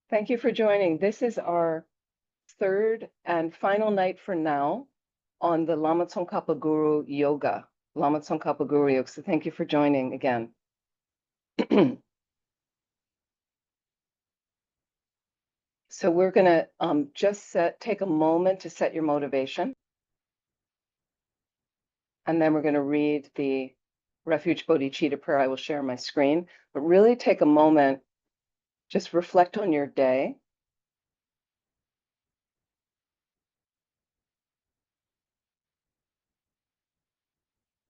Thank you for joining. This is our third and final night for now on the Lama Tsongkhapa Guru Yoga, Lama Tsongkhapa Guru Yoga. So thank you for joining again. So we're going to just take a moment to set your motivation. And then we're going to read the Refuge Bodhicitta prayer. I will share my screen, but really take a moment, just reflect on your day.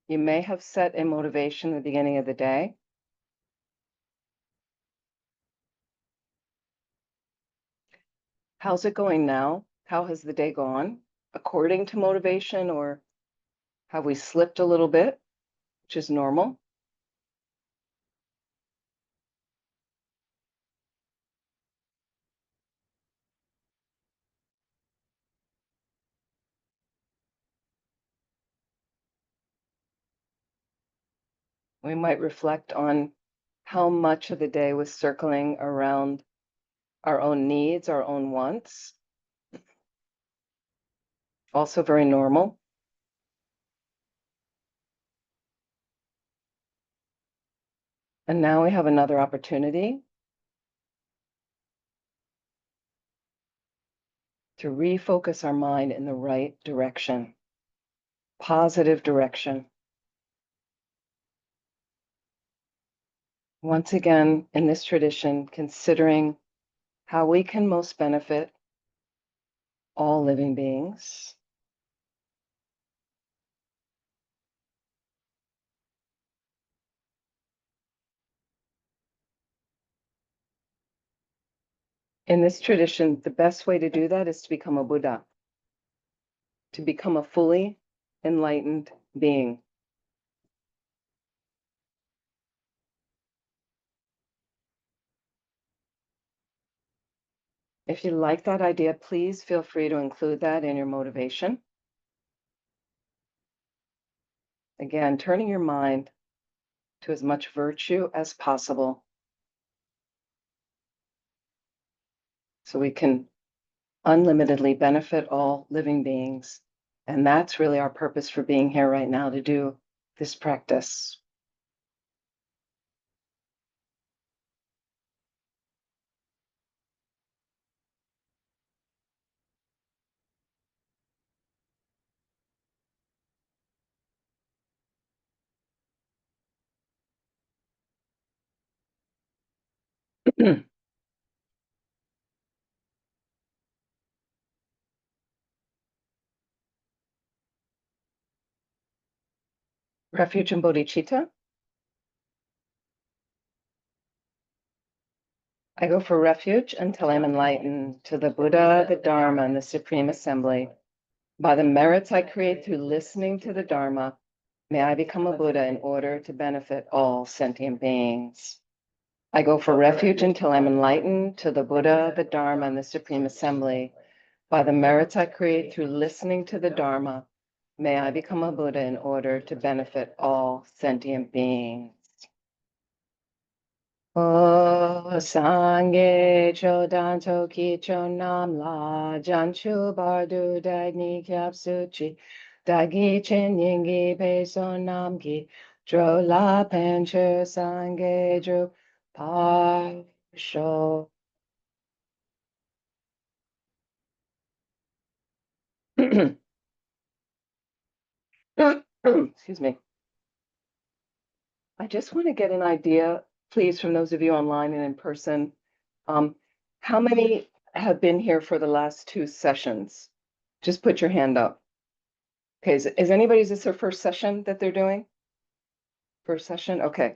You may have set a motivation at the beginning of the day. How's it going now? How has the day gone? According to motivation, or have we slipped a little bit, which is normal? We might reflect on how much of the day was circling around our own needs, our own wants. Also very normal. And now we have another opportunity to refocus our mind in the right direction, positive direction. Once again, in this tradition, considering how we can most benefit all living beings. In this tradition, the best way to do that is to become a Buddha, to become a fully enlightened being. If you like that idea, please feel free to include that in your motivation. Again, turning your mind to as much virtue as possible so we can unlimitedly benefit all living beings. And that's really our purpose for being here right now, to do this practice. Refuge and bodhicitta. I go for refuge until I'm enlightened to the Buddha, the Dharma, and the Supreme Assembly. By the merits I create through listening to the Dharma, may I become a Buddha in order to benefit all sentient beings. I go for refuge until I'm enlightened to the Buddha, the Dharma, and the Supreme Assembly. By the merits I create through listening to the Dharma, may I become a Buddha in order to benefit all sentient beings. O Sangye Chodan Toki Chonam La Janchu Bardu Dagni Kyap Suchi Dagi Chen Yingi Peso Namki Dro La Penchu Sangye Dru Parsho. Excuse me. I just want to get an idea, please, from those of you online and in person. How many have been here for the last two sessions? Just put your hand up. Okay, is anybody's this their first session that they're doing? First session? Okay.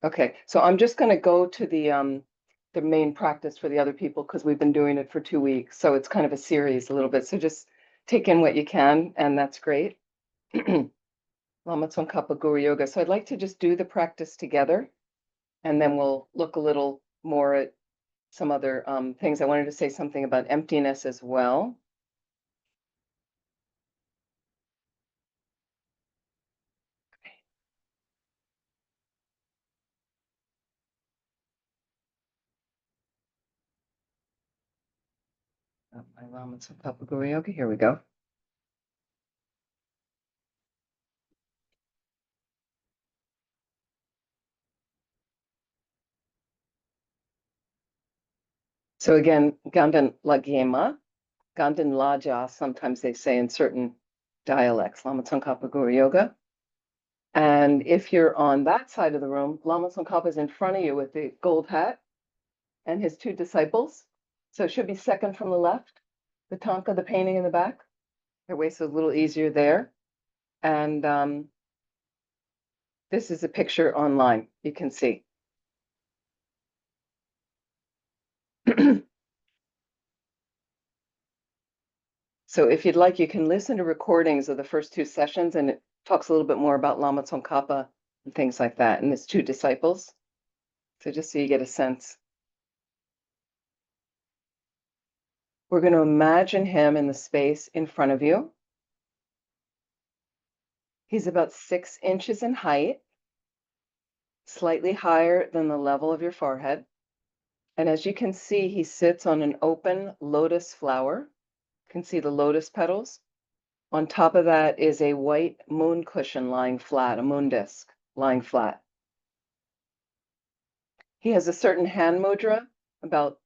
Okay, so I'm just going to go to the main practice for the other people because we've been doing it for 2 weeks. So it's kind of a series a little bit. So just take in what you can, and that's great. Lama Tsongkhapa Guru Yoga. So I'd like to just do the practice together, and then we'll look a little more at some other things. I wanted to say something about emptiness as well. My Lama Tsongkhapa Guru Yoga. Here we go. So again, Ganden Lagyema, Ganden Laja, sometimes they say in certain dialects, Lama Tsongkhapa Guru Yoga. And if you're on that side of the room, Lama Tsongkhapa is in front of you with the gold hat and his two disciples. So it should be second from the left, the Tanka, the painting in the back. Their waist is a little easier there. And this is a picture online, you can see. So if you'd like, you can listen to recordings of the first two sessions, and it talks a little bit more about Lama Tsongkhapa and things like that, and his two disciples. So just so you get a sense. We're going to imagine him in the space in front of you. He's about 6 inches in height, slightly higher than the level of your forehead. And as you can see, he sits on an open lotus flower. You can see the lotus petals. On top of that is a white moon cushion lying flat, a moon disc lying flat. He has a certain hand mudra about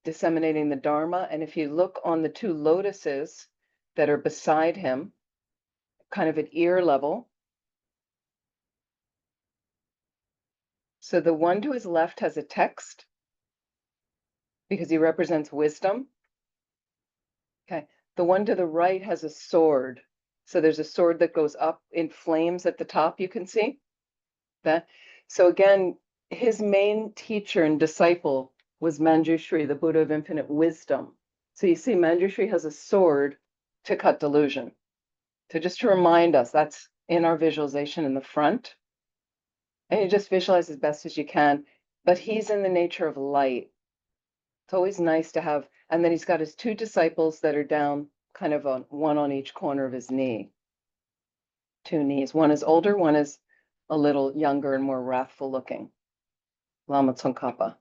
disseminating the Dharma. And if you look on the two lotuses that are beside him, kind of at ear level. So the one to his left has a text because he represents wisdom. Okay. The one to the right has a sword. So there's a sword that goes up in flames at the top, you can see that. So again, his main teacher and disciple was Manjushri, the Buddha of infinite wisdom. So you see, Manjushri has a sword to cut delusion. So just to remind us, that's in our visualization in the front. And you just visualize as best as you can. But he's in the nature of light. It's always nice to have, and then he's got his two disciples that are down kind of on one on each corner of his knee. Two knees. One is older, one is a little younger and more wrathful looking. Lama Tsongkhapa.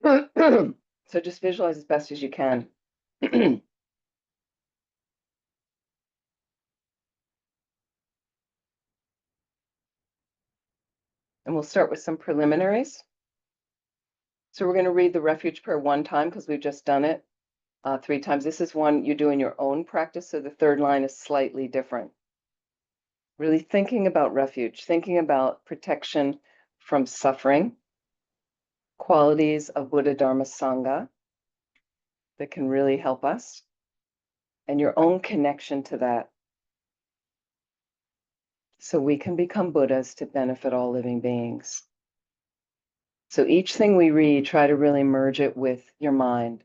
So just visualize as best as you can. And we'll start with some preliminaries. So we're going to read the refuge prayer one time because we've just done it 3 times. This is one you do in your own practice, so the third line is slightly different. Really thinking about refuge, thinking about protection from suffering, qualities of Buddha Dharma Sangha that can really help us, and your own connection to that. So we can become Buddhas to benefit all living beings. So each thing we read, try to really merge it with your mind.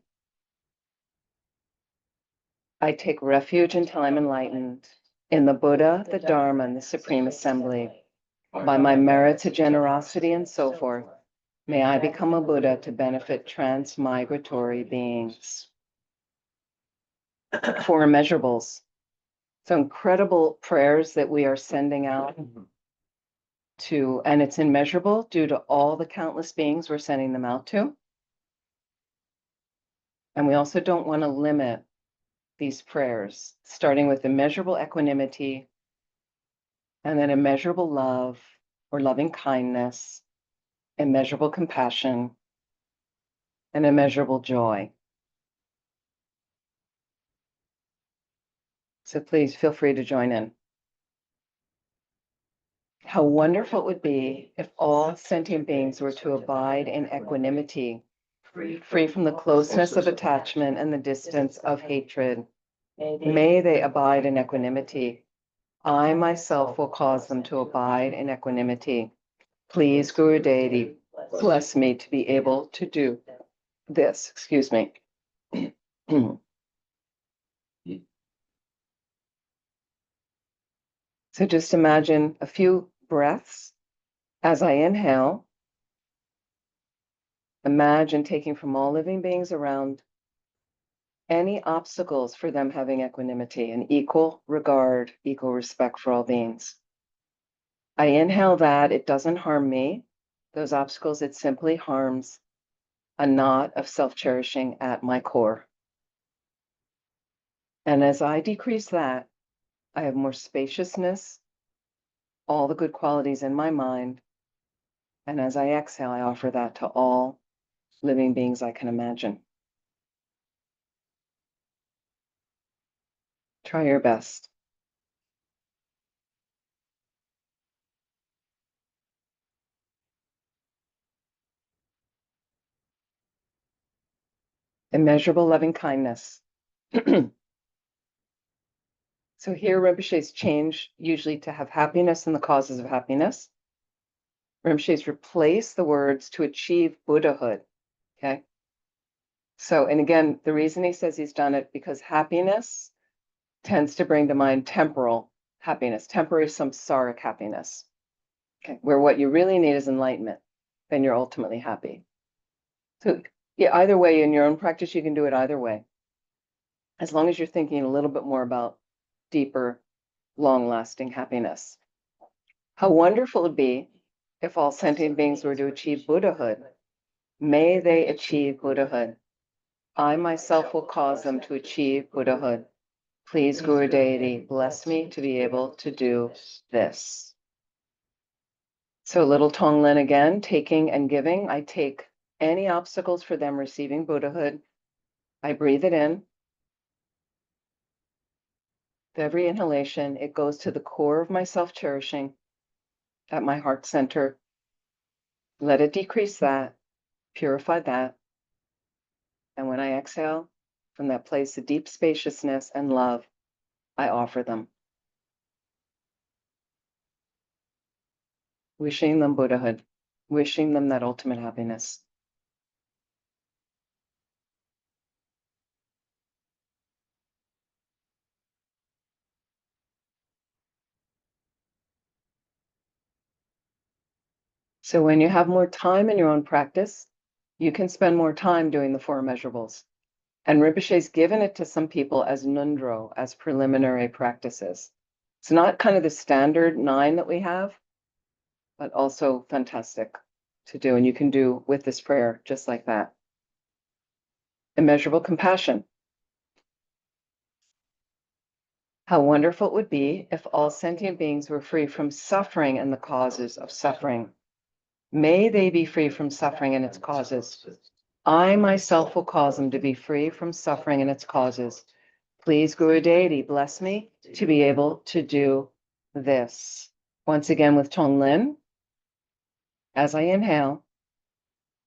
I take refuge until I'm enlightened in the Buddha, the Dharma, and the Supreme Assembly. By my merits of generosity and so forth, may I become a Buddha to benefit transmigratory beings. 4 immeasurables. So incredible prayers that we are sending out to, and it's immeasurable due to all the countless beings we're sending them out to. And we also don't want to limit these prayers, starting with immeasurable equanimity, and then immeasurable love or loving kindness, immeasurable compassion, and immeasurable joy. So please feel free to join in. How wonderful it would be if all sentient beings were to abide in equanimity, free from the closeness of attachment and the distance of hatred. May they abide in equanimity. I myself will cause them to abide in equanimity. Please, Guru Deity, bless me to be able to do this. Excuse me. So just imagine a few breaths as I inhale. Imagine taking from all living beings around any obstacles for them having equanimity and equal regard, equal respect for all beings. I inhale that, it doesn't harm me. Those obstacles, it simply harms a knot of self-cherishing at my core. And as I decrease that, I have more spaciousness, all the good qualities in my mind. And as I exhale, I offer that to all living beings I can imagine. Try your best. Immeasurable loving kindness. So here Rinpoche's change usually to have happiness and the causes of happiness. Rinpoche's replaced the words to achieve Buddhahood. Okay. So, and again, the reason he says he's done it because happiness tends to bring to mind temporal happiness, temporary samsaric happiness. Okay. Where what you really need is enlightenment, then you're ultimately happy. So yeah, either way, in your own practice, you can do it either way. As long as you're thinking a little bit more about deeper, long-lasting happiness. How wonderful it would be if all sentient beings were to achieve Buddhahood. May they achieve Buddhahood. I myself will cause them to achieve Buddhahood. Please, Guru Deity, bless me to be able to do this. So little Tonglen again, taking and giving. I take any obstacles for them receiving Buddhahood. I breathe it in. With every inhalation, it goes to the core of my self-cherishing at my heart center. Let it decrease that, purify that. And when I exhale, from that place of deep spaciousness and love, I offer them. Wishing them Buddhahood, wishing them that ultimate happiness. So when you have more time in your own practice, you can spend more time doing the four immeasurables. And Rinpoche's given it to some people as nundro, as preliminary practices. It's not kind of the standard 9 that we have, but also fantastic to do. And you can do with this prayer just like that. Immeasurable compassion. How wonderful it would be if all sentient beings were free from suffering and the causes of suffering. May they be free from suffering and its causes. I myself will cause them to be free from suffering and its causes. Please, Guru Deity, bless me to be able to do this. Once again with Tonglen, as I inhale,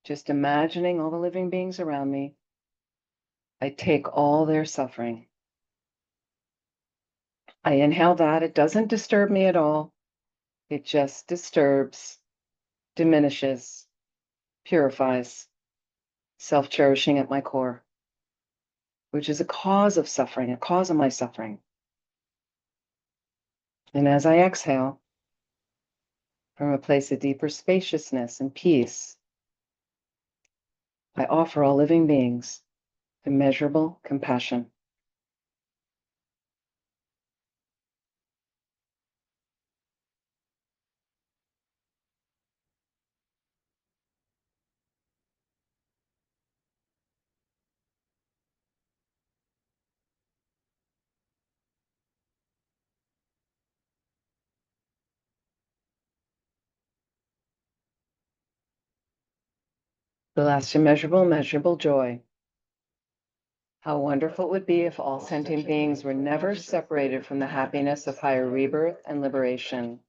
just imagining all the living beings around me, I take all their suffering. I inhale that. It doesn't disturb me at all. It just disturbs, diminishes, purifies, self-cherishing at my core, which is a cause of suffering, a cause of my suffering. And as I exhale, from a place of deeper spaciousness and peace, I offer all living beings immeasurable compassion. The last immeasurable, measurable joy. How wonderful it would be if all sentient beings were never separated from the happiness of higher rebirth and liberation.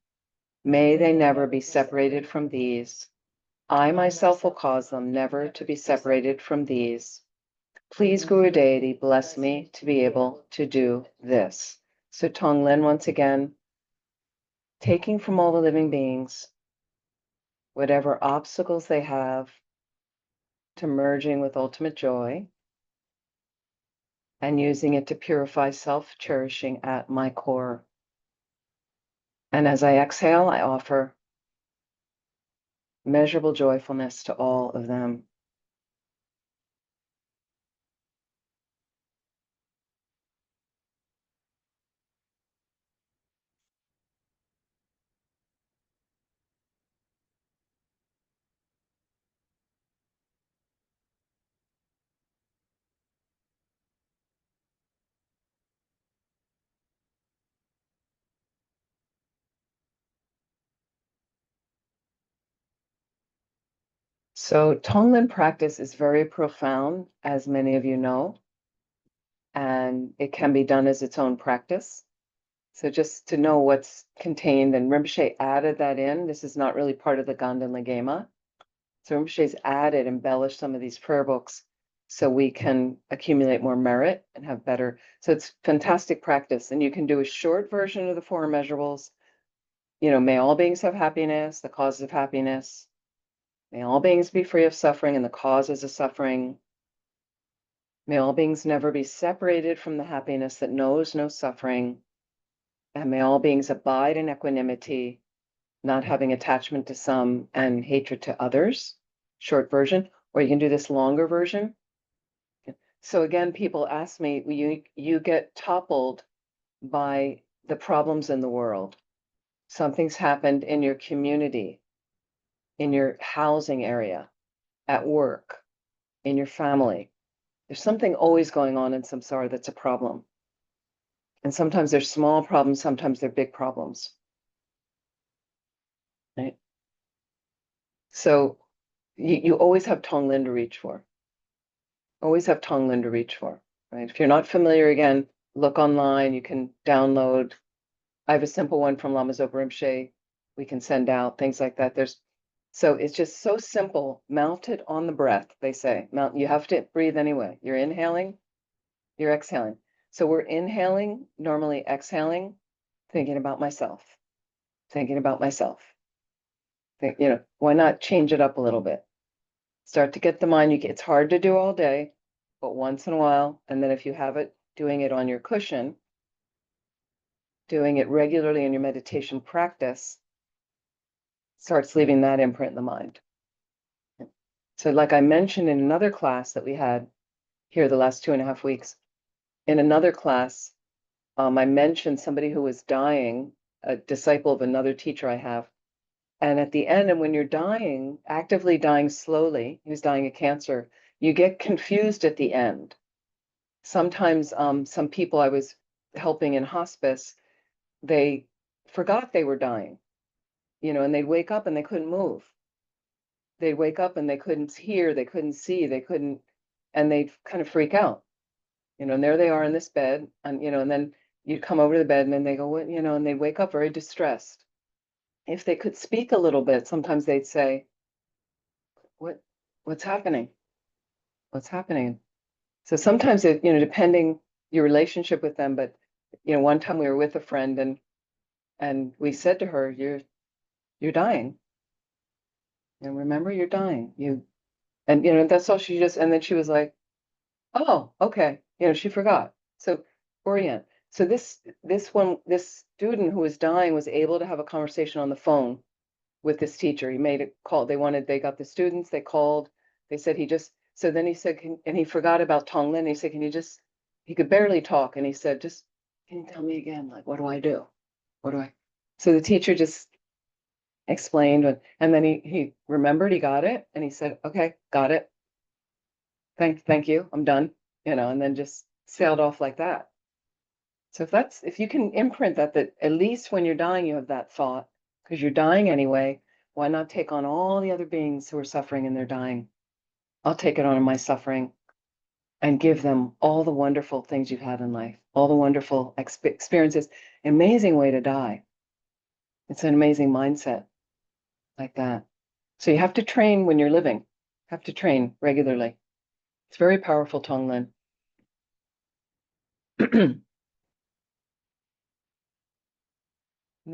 May they never be separated from these. I myself will cause them never to be separated from these. Please, Guru Deity, bless me to be able to do this. So Tonglen, once again, taking from all the living beings whatever obstacles they have to merging with ultimate joy, and using it to purify self-cherishing at my core. And as I exhale, I offer measurable joyfulness to all of them. So Tonglen practice is very profound, as many of you know, and it can be done as its own practice. So just to know what's contained, and Rinpoche added that in. This is not really part of the Ganden Lagema. So Rinpoche's added, embellished some of these prayer books so we can accumulate more merit and have better. So it's fantastic practice. And you can do a short version of the four immeasurables. You know, may all beings have happiness, the causes of happiness. May all beings be free of suffering and the causes of suffering. May all beings never be separated from the happiness that knows no suffering. And may all beings abide in equanimity, not having attachment to some and hatred to others. Short version. Or you can do this longer version. So again, people ask me, you get toppled by the problems in the world. Something's happened in your community, in your housing area, at work, in your family. There's something always going on in samsara that's a problem. And sometimes they're small problems, sometimes they're big problems. Right? So you always have Tonglen to reach for. Always have Tonglen to reach for. Right? If you're not familiar, again, look online. You can download. I have a simple one from Lama Zopa Rinpoche. We can send out things like that. So it's just so simple. Mount it on the breath, they say. You have to breathe anyway. You're inhaling, you're exhaling. So we're inhaling, normally exhaling, thinking about myself, thinking about myself. Why not change it up a little bit? Start to get the mind. It's hard to do all day, but once in a while. And then if you have it, doing it on your cushion, doing it regularly in your meditation practice, starts leaving that imprint in the mind. So like I mentioned in another class that we had here the last 2.5 weeks, in another class, I mentioned somebody who was dying, a disciple of another teacher I have. And at the end, and when you're dying, actively dying slowly, he was dying of cancer, you get confused at the end. Sometimes some people I was helping in hospice, they forgot they were dying, and they'd wake up and they couldn't move. They'd wake up and they couldn't hear, they couldn't see, and they'd kind of freak out, and there they are in this bed, and then you'd come over to the bed and then they go, what, and they'd wake up very distressed. If they could speak a little bit, sometimes they'd say, what's happening? What's happening? So sometimes depending your relationship with them, but one time we were with a friend and we said to her, you're dying. And remember, you're dying. And that's all she just, and then she was like, oh, okay. She forgot. So orient. So this student who was dying was able to have a conversation on the phone with this teacher. He made a call. They got the students, they called, they said so then he said, and he forgot about Tonglen. He said, he could barely talk. And he said, can you tell me again? Like, what do I do? So the teacher just explained, and then he remembered, he got it. And he said, okay, got it. Thank you. I'm done, and then just sailed off like that. So if you can imprint that at least when you're dying, you have that thought, because you're dying anyway, why not take on all the other beings who are suffering and they're dying? I'll take it on in my suffering and give them all the wonderful things you've had in life, all the wonderful experiences. Amazing way to die. It's an amazing mindset like that. So you have to train when you're living, have to train regularly. It's very powerful, Tonglen. And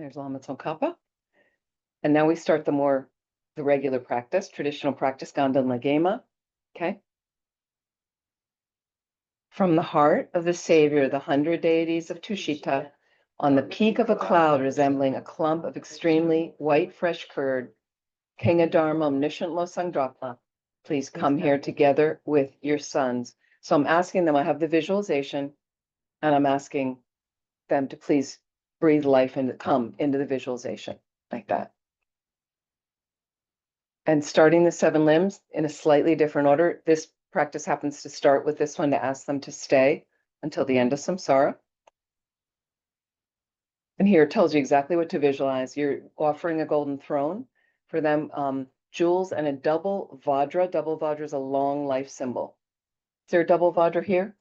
there's Lama Tsongkhapa. And now we start the regular practice, traditional practice, Ganden Lagema. Okay. From the heart of the Savior, the 100 deities of Tushita, on the peak of a cloud resembling a clump of extremely white fresh curd, King Dharma, omniscient Losangdrapa, please come here together with your sons. So I'm asking them, I have the visualization, and I'm asking them to please breathe life and come into the visualization like that. And starting the 7 limbs in a slightly different order. This practice happens to start with this one to ask them to stay until the end of samsara. And here it tells you exactly what to visualize. You're offering a golden throne for them. jewels, and a double Vajra. Double Vajra is a long life symbol. Is there a double Vajra here?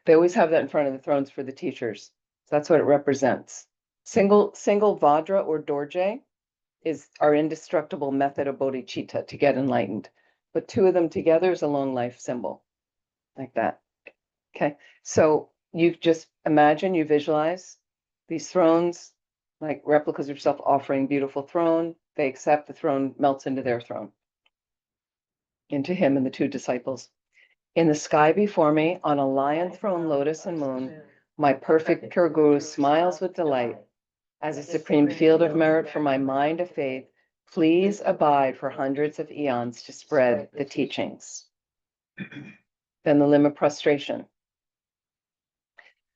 They always have that in front of the thrones for the teachers. So that's what it represents. Single Vajra or Dorje is our indestructible method of bodhicitta to get enlightened. But two of them together is a long life symbol, like that. Okay, so you just imagine, you visualize these thrones, like replicas of yourself offering beautiful throne. They accept, the throne melts into their throne, into him and the two disciples. In the sky before me, on a lion throne, lotus and moon, my perfect pure guru smiles with delight. As a supreme field of merit for my mind of faith, please abide for hundreds of eons to spread the teachings. Then the limb of prostration.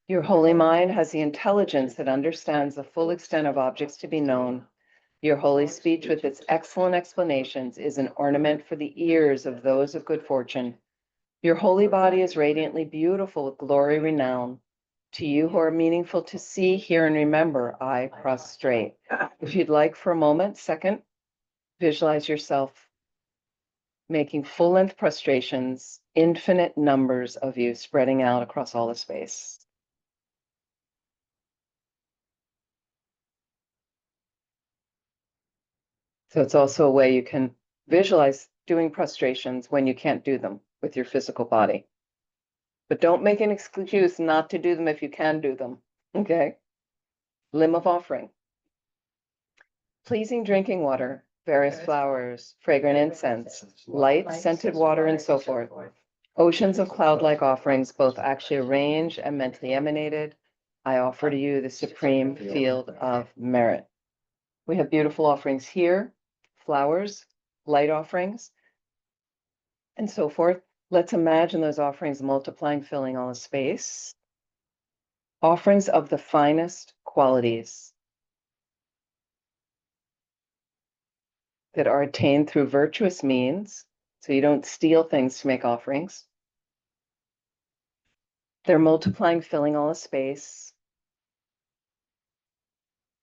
Your holy mind has the intelligence that understands the full extent of objects to be known. Your holy speech with its excellent explanations is an ornament for the ears of those of good fortune. Your holy body is radiantly beautiful with glory renown. To you who are meaningful to see, hear, and remember, I prostrate. If you'd like for a moment, second, visualize yourself making full-length prostrations, infinite numbers of you spreading out across all the space. So it's also a way you can visualize doing prostrations when you can't do them with your physical body. But don't make an excuse not to do them if you can do them, okay? Limb of offering. Pleasing drinking water, various flowers, fragrant incense, light, scented water, and so forth. Oceans of cloud-like offerings, both actually arranged and mentally emanated. I offer to you the supreme field of merit. We have beautiful offerings here, flowers, light offerings, and so forth. Let's imagine those offerings multiplying, filling all the space. Offerings of the finest qualities that are attained through virtuous means, so you don't steal things to make offerings. They're multiplying, filling all the space.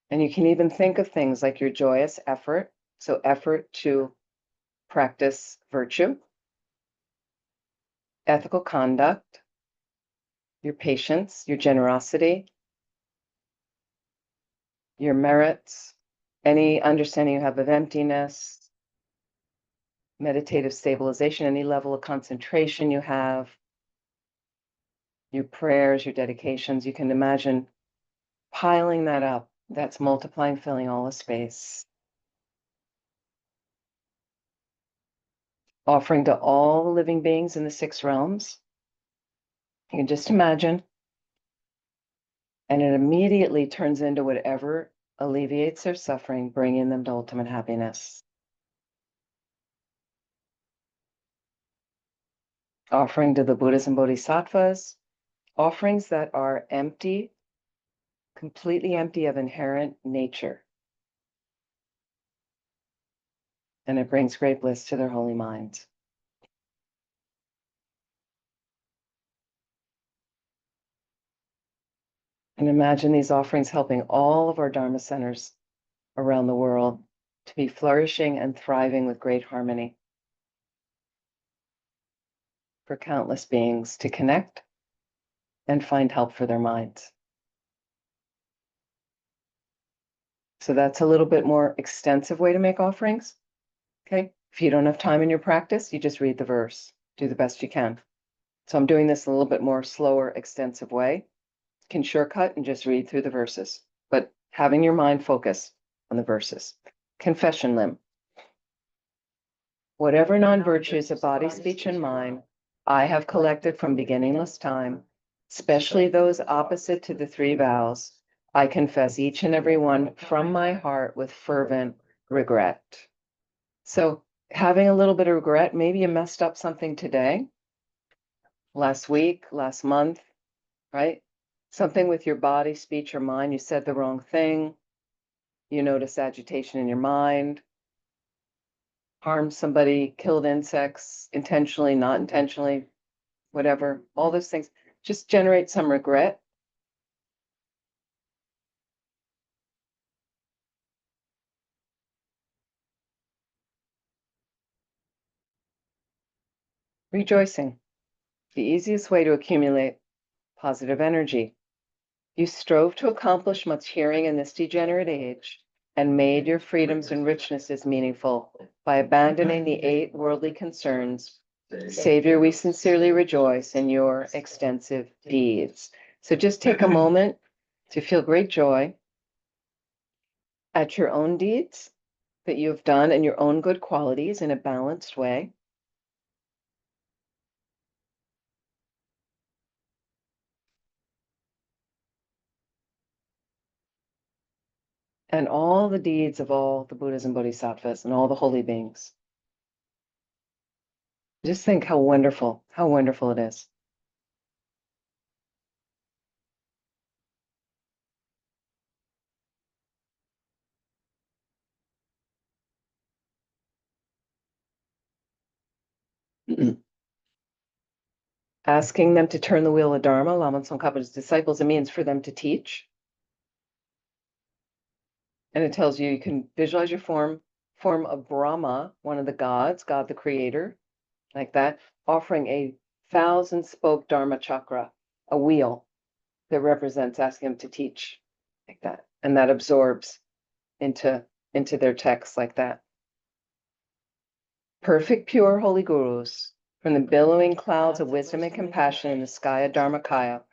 And you can even think of things like your joyous effort, so effort to practice virtue, ethical conduct, your patience, your generosity, your merits, any understanding you have of emptiness, meditative stabilization, any level of concentration you have, your prayers, your dedications. You can imagine piling that up. That's multiplying, filling all the space. Offering to all the living beings in the 6 realms. You can just imagine. And it immediately turns into whatever alleviates their suffering, bringing them to ultimate happiness. Offering to the Buddhas and Bodhisattvas, offerings that are empty, completely empty of inherent nature. And it brings great bliss to their holy minds. And imagine these offerings helping all of our Dharma centers around the world to be flourishing and thriving with great harmony. For countless beings to connect and find help for their minds. So that's a little bit more extensive way to make offerings. Okay. If you don't have time in your practice, you just read the verse, do the best you can. So I'm doing this a little bit more slower, extensive way. You can shortcut and just read through the verses, but having your mind focus on the verses. Confession limb. Whatever non-virtues of body, speech, and mind I have collected from beginningless time, especially those opposite to the 3 vows, I confess each and every one from my heart with fervent regret. So having a little bit of regret, maybe you messed up something today, last week, last month, right? Something with your body, speech, or mind, you said the wrong thing, you notice agitation in your mind, harmed somebody, killed insects, intentionally, not intentionally, whatever, all those things, just generate some regret. Rejoicing, the easiest way to accumulate positive energy. You strove to accomplish much hearing in this degenerate age and made your freedoms and richnesses meaningful by abandoning the 8 worldly concerns. Savior, we sincerely rejoice in your extensive deeds. So just take a moment to feel great joy at your own deeds that you have done and your own good qualities in a balanced way. And all the deeds of all the Buddhas and Bodhisattvas and all the holy beings. Just think how wonderful it is. Asking them to turn the wheel of Dharma, Lama Tsongkhapa's disciples, it means for them to teach. And it tells you can visualize your form of Brahma, one of the gods, God the creator, like that, offering a 1,000-spoke Dharma chakra, a wheel that represents asking them to teach, like that. And that absorbs into their texts like that. Perfect, pure, holy gurus, from the billowing clouds of wisdom and compassion in the sky of Dharmakaya,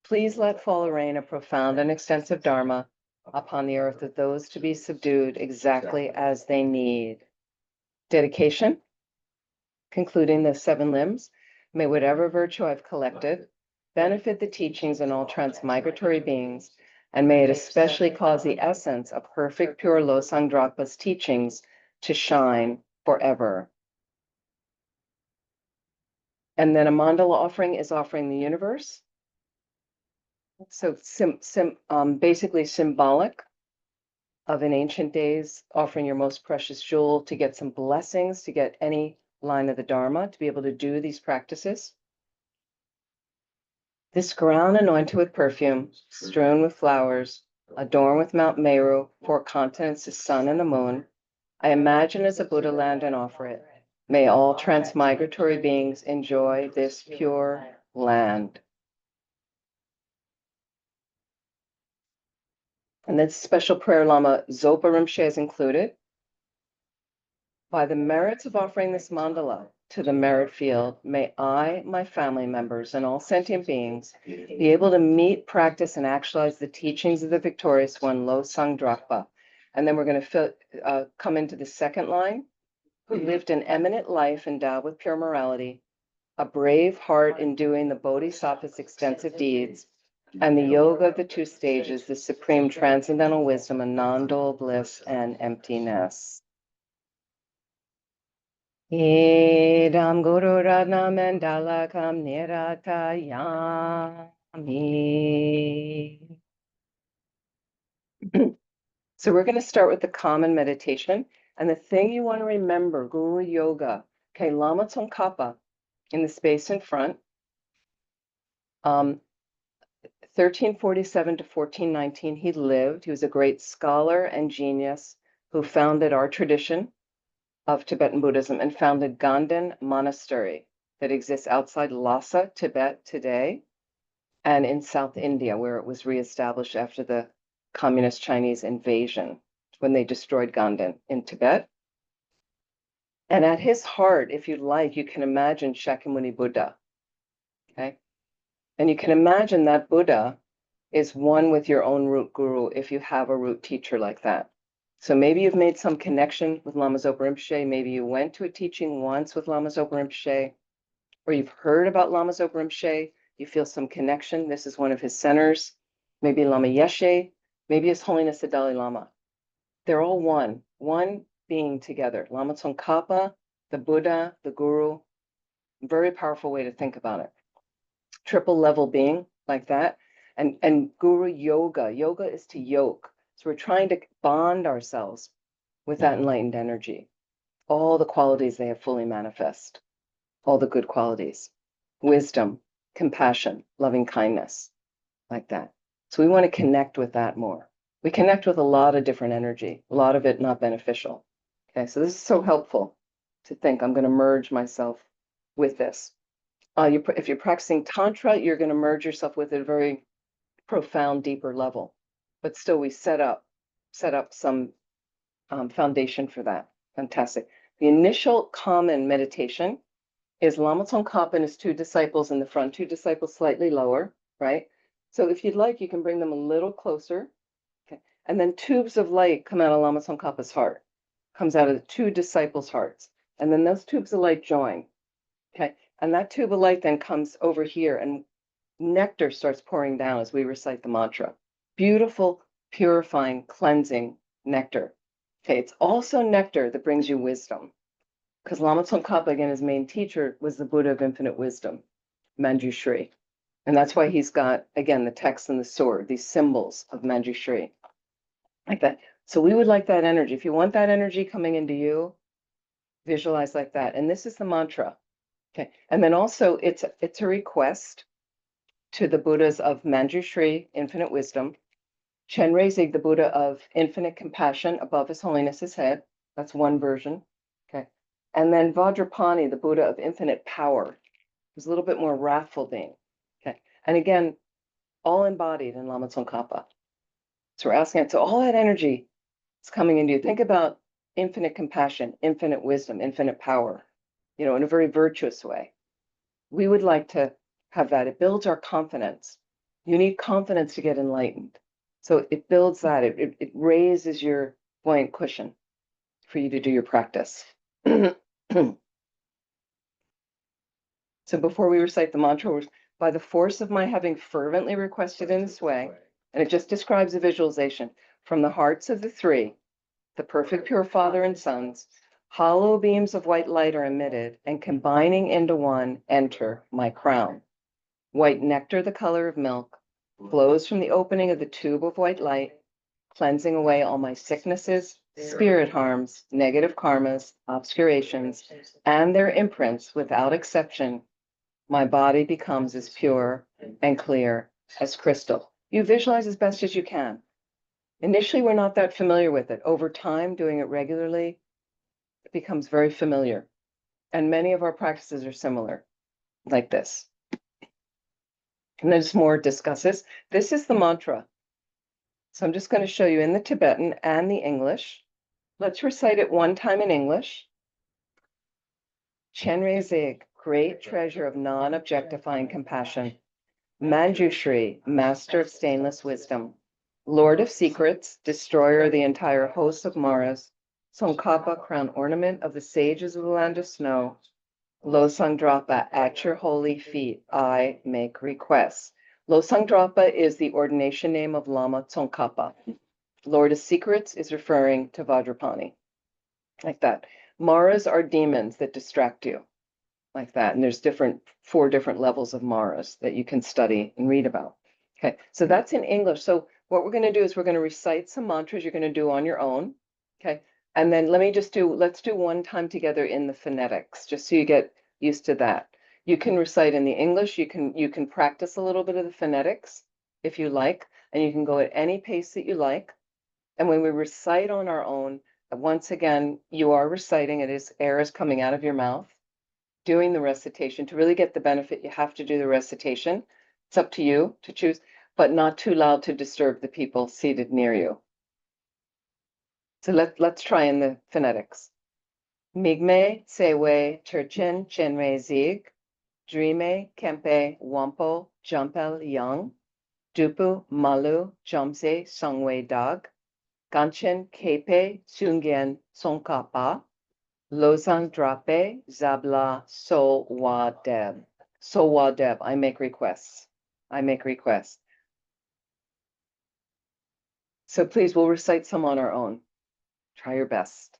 please let fall a rain of profound and extensive Dharma upon the earth of those to be subdued exactly as they need. Dedication, concluding the 7 limbs, may whatever virtue I've collected benefit the teachings and all transmigratory beings, and may it especially cause the essence of perfect pure Losang Drakpa's teachings to shine forever. And then a mandala offering is offering the universe. So basically symbolic of in ancient days, offering your most precious jewel to get some blessings, to get any line of the Dharma, to be able to do these practices. This ground anointed with perfume, strewn with flowers, adorned with Mount Meru, 4 continents, the sun and the moon, I imagine as a Buddha land and offer it. May all transmigratory beings enjoy this pure land. And this special prayer Lama Zopa Rinpoche is included. By the merits of offering this mandala to the merit field, may I, my family members, and all sentient beings be able to meet, practice, and actualize the teachings of the victorious one, Losang Drakpa. And then we're going to come into the second line, who lived an eminent life endowed with pure morality, a brave heart in doing the Bodhisattva's extensive deeds, and the yoga of the 2 stages, the supreme transcendental wisdom of non-dual bliss and emptiness. Idam Guru Radna Mandalakam Niratayami. So we're going to start with the common meditation. And the thing you want to remember, Guru Yoga, okay, Lama Tsongkhapa in the space in front, 1347 to 1419, he lived. He was a great scholar and genius who founded our tradition of Tibetan Buddhism and founded Ganden Monastery that exists outside Lhasa, Tibet today, and in South India, where it was reestablished after the communist Chinese invasion when they destroyed Ganden in Tibet. And at his heart, if you like, you can imagine Shakyamuni Buddha, okay? And you can imagine that Buddha is one with your own root guru if you have a root teacher like that. So maybe you've made some connection with Lama Zopa Rinpoche. Maybe you went to a teaching once with Lama Zopa Rinpoche, or you've heard about Lama Zopa Rinpoche. You feel some connection. This is one of his centers. Maybe Lama Yeshe, maybe His Holiness the Dalai Lama. They're all one being together. Lama Tsongkhapa, the Buddha, the Guru. Very powerful way to think about it. Triple level being like that. And Guru Yoga. Yoga is to yoke. So we're trying to bond ourselves with that enlightened energy. All the qualities they have fully manifest. All the good qualities. Wisdom, compassion, loving kindness, like that. So we want to connect with that more. We connect with a lot of different energy, a lot of it not beneficial. Okay, so this is so helpful to think I'm going to merge myself with this. If you're practicing Tantra, you're going to merge yourself with a very profound, deeper level. But still, we set up some foundation for that. Fantastic. The initial common meditation is Lama Tsongkhapa and his two disciples in the front, two disciples slightly lower, right? So if you'd like, you can bring them a little closer. Okay. And then tubes of light come out of Lama Tsongkhapa's heart, comes out of the two disciples' hearts. And then those tubes of light join. Okay. And that tube of light then comes over here and nectar starts pouring down as we recite the mantra. Beautiful, purifying, cleansing nectar. Okay. It's also nectar that brings you wisdom. Because Lama Tsongkhapa, again, his main teacher was the Buddha of infinite wisdom, Manjushri. And that's why he's got, again, the text and the sword, these symbols of Manjushri, like that. So we would like that energy. If you want that energy coming into you, visualize like that. And this is the mantra. Okay. And then also it's a request to the Buddhas of Manjushri, infinite wisdom, Chenrezig, the Buddha of infinite compassion above His Holiness's head. That's one version. Okay. And then Vajrapani, the Buddha of infinite power, who's a little bit more wrathful being. Okay. And again, all embodied in Lama Tsongkhapa. So we're asking it, so all that energy is coming into you. Think about infinite compassion, infinite wisdom, infinite power, in a very virtuous way. We would like to have that. It builds our confidence. You need confidence to get enlightened. So it builds that. It raises your buoyant cushion for you to do your practice. So before we recite the mantra, by the force of my having fervently requested in this way, and it just describes a visualization from the hearts of the three, the perfect pure Father and Sons, hollow beams of white light are emitted and combining into one enter my crown. White nectar, the color of milk, flows from the opening of the tube of white light, cleansing away all my sicknesses, spirit harms, negative karmas, obscurations, and their imprints without exception. My body becomes as pure and clear as crystal. You visualize as best as you can. Initially, we're not that familiar with it. Over time, doing it regularly, it becomes very familiar. And many of our practices are similar, like this. And there's more discusses. This is the mantra. So I'm just going to show you in the Tibetan and the English. Let's recite it one time in English. Chenrezig, great treasure of non-objectifying compassion. Manjushri, master of stainless wisdom. Lord of secrets, destroyer of the entire host of Maras. Tsongkhapa, crown ornament of the sages of the land of snow. Losangdrapa, at your holy feet, I make requests. Losangdrapa is the ordination name of Lama Tsongkhapa. Lord of Secrets is referring to Vajrapani, like that. Maras are demons that distract you, like that. And there's 4 different levels of Maras that you can study and read about. Okay, so that's in English. So what we're going to do is we're going to recite some mantras you're going to do on your own. Okay, and then let's do one time together in the phonetics, just so you get used to that. You can recite in the English, you can practice a little bit of the phonetics if you like, and you can go at any pace that you like. And when we recite on our own, once again, you are reciting, air is coming out of your mouth, doing the recitation. To really get the benefit, you have to do the recitation. It's up to you to choose, but not too loud to disturb the people seated near you. So let's try in the phonetics. Migme, Sewe, Turchin, Chenre, Zig, Drime, Kempe, Wampo, Jumpel, Young, Dupu, Malu, Jomse, Songwe, Dag, Ganchen, Kepe, Sungen, Tsongkhapa, Losang Drape, Zabla, So Wa Deb. So Wa Deb, I make requests. I make requests. So please, we'll recite some on our own. Try your best.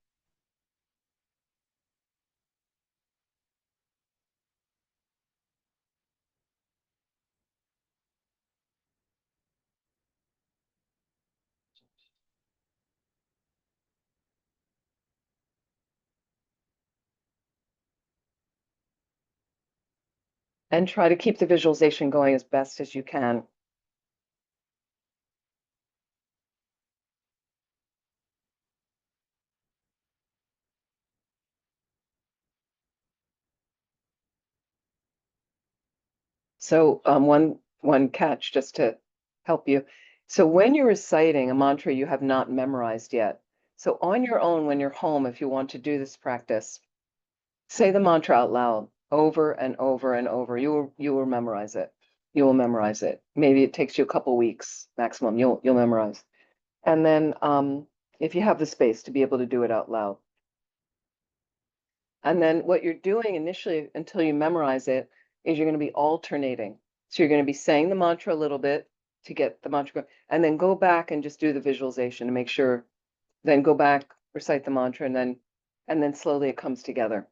And try to keep the visualization going as best as you can. So one catch just to help you. So when you're reciting a mantra you have not memorized yet, so on your own when you're home, if you want to do this practice, say the mantra out loud over and over and over. You will memorize it. You will memorize it. Maybe it takes you a couple weeks maximum. You'll memorize. And then if you have the space to be able to do it out loud. And then what you're doing initially until you memorize it is you're going to be alternating. So you're going to be saying the mantra a little bit to get the mantra going, and then go back and just do the visualization to make sure, then go back, recite the mantra, and then slowly it comes together.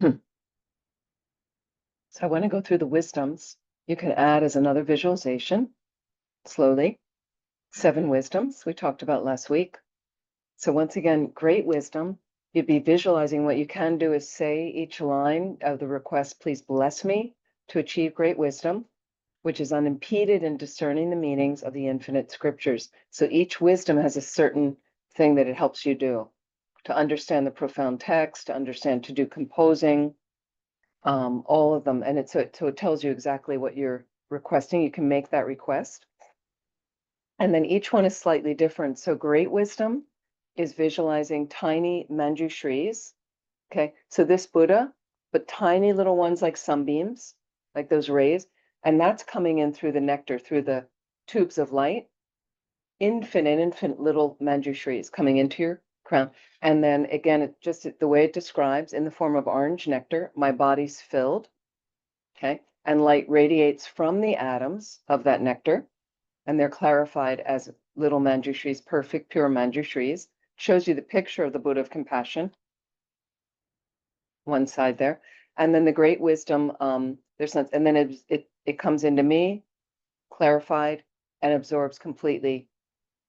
So I want to go through the wisdoms. You can add as another visualization slowly. 7 wisdoms we talked about last week. So once again, great wisdom. You'd be visualizing. What you can do is say each line of the request, please bless me to achieve great wisdom, which is unimpeded in discerning the meanings of the infinite scriptures. So each wisdom has a certain thing that it helps you do to understand the profound text, to understand, to do composing, all of them. And so it tells you exactly what you're requesting. You can make that request. And then each one is slightly different. So great wisdom is visualizing tiny manjushris. Okay, so this Buddha, but tiny little ones like sunbeams, like those rays, and that's coming in through the nectar, through the tubes of light. Infinite little manjushris coming into your crown. And then again, it just the way it describes in the form of orange nectar, my body's filled. Okay, and light radiates from the atoms of that nectar, and they're clarified as little manjushris, perfect, pure manjushris. Shows you the picture of the Buddha of compassion, one side there. And then the great wisdom, there's not, and then it comes into me, clarified, and absorbs completely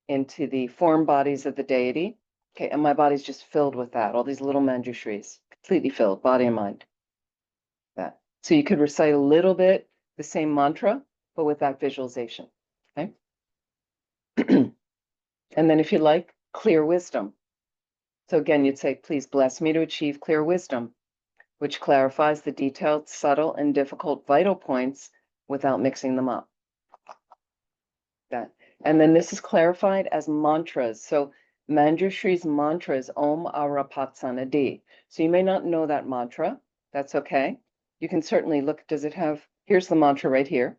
into the form bodies of the deity. Okay, and my body's just filled with that, all these little manjushris, completely filled, body and mind. That. So you could recite a little bit the same mantra, but with that visualization. Okay. And then if you like, clear wisdom. So again, you'd say, please bless me to achieve clear wisdom, which clarifies the detailed, subtle, and difficult vital points without mixing them up. That. And then this is clarified as mantras. So Manjushri's mantra is Om Arapatsanadi. So you may not know that mantra. That's okay. You can certainly look, does it have, here's the mantra right here.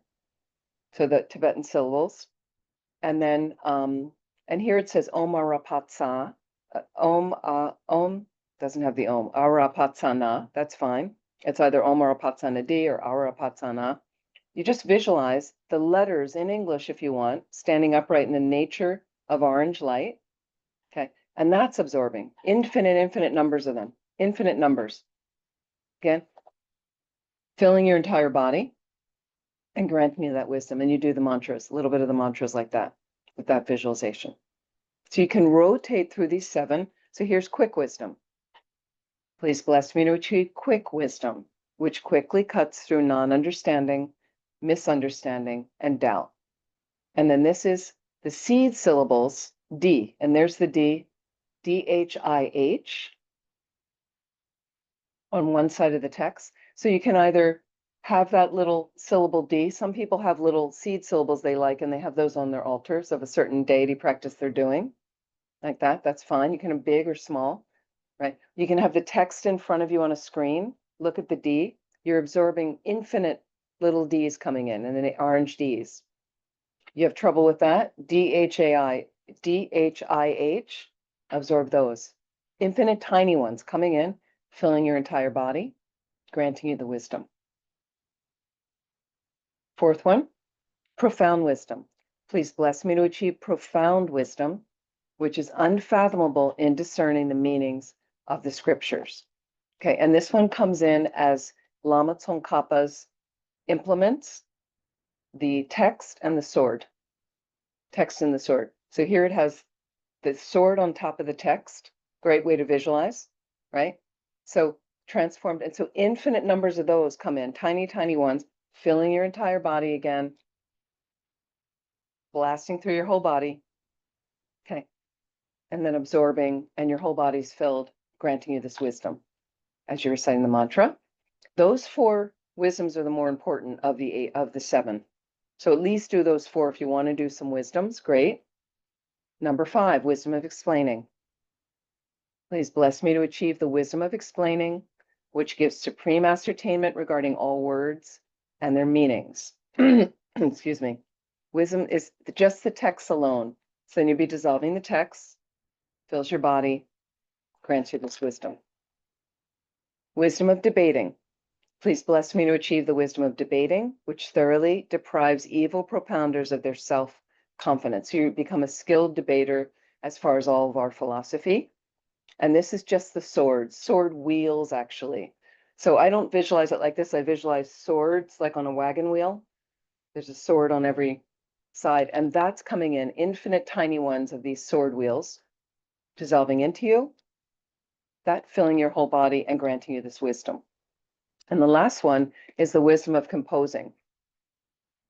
So the Tibetan syllables. And then, and here it says Om Arapatsa. Om doesn't have the Om. Arapatsana, that's fine. It's either Om Arapatsanadi or Arapatsana. You just visualize the letters in English, if you want, standing upright in the nature of orange light. Okay, and that's absorbing infinite numbers of them, infinite numbers. Again, filling your entire body and granting you that wisdom. And you do the mantras, a little bit of the mantras like that, with that visualization. So you can rotate through these 7. So here's quick wisdom. Please bless me to achieve quick wisdom, which quickly cuts through non-understanding, misunderstanding, and doubt. And then this is the seed syllables, D, and there's the D, D-H-I-H on one side of the text. So you can either have that little syllable D. Some people have little seed syllables they like, and they have those on their altars of a certain deity practice they're doing, like that. That's fine. You can have big or small, right? You can have the text in front of you on a screen. Look at the D. You're absorbing infinite little D's coming in, and then the orange D's. You have trouble with that? D-H-I-H, absorb those. Infinite tiny ones coming in, filling your entire body, granting you the wisdom. 4th one, profound wisdom. Please bless me to achieve profound wisdom, which is unfathomable in discerning the meanings of the scriptures. Okay, and this one comes in as Lama Tsongkhapa's implements, the text and the sword. Text and the sword. So here it has the sword on top of the text. Great way to visualize, right? So transformed. And so infinite numbers of those come in, tiny ones, filling your entire body again, blasting through your whole body. Okay. And then absorbing, and your whole body's filled, granting you this wisdom as you're reciting the mantra. Those 4 wisdoms are the more important of the 7. So at least do those 4 if you want to do some wisdoms. Great. Number 5, wisdom of explaining. Please bless me to achieve the wisdom of explaining, which gives supreme ascertainment regarding all words and their meanings. Excuse me. Wisdom is just the text alone. So then you'll be dissolving the text, fills your body, grants you this wisdom. Wisdom of debating. Please bless me to achieve the wisdom of debating, which thoroughly deprives evil propounders of their self-confidence. So you become a skilled debater as far as all of our philosophy. And this is just the sword wheels, actually. So I don't visualize it like this. I visualize swords like on a wagon wheel. There's a sword on every side, and that's coming in infinite tiny ones of these sword wheels, dissolving into you, that filling your whole body and granting you this wisdom. And the last one is the wisdom of composing.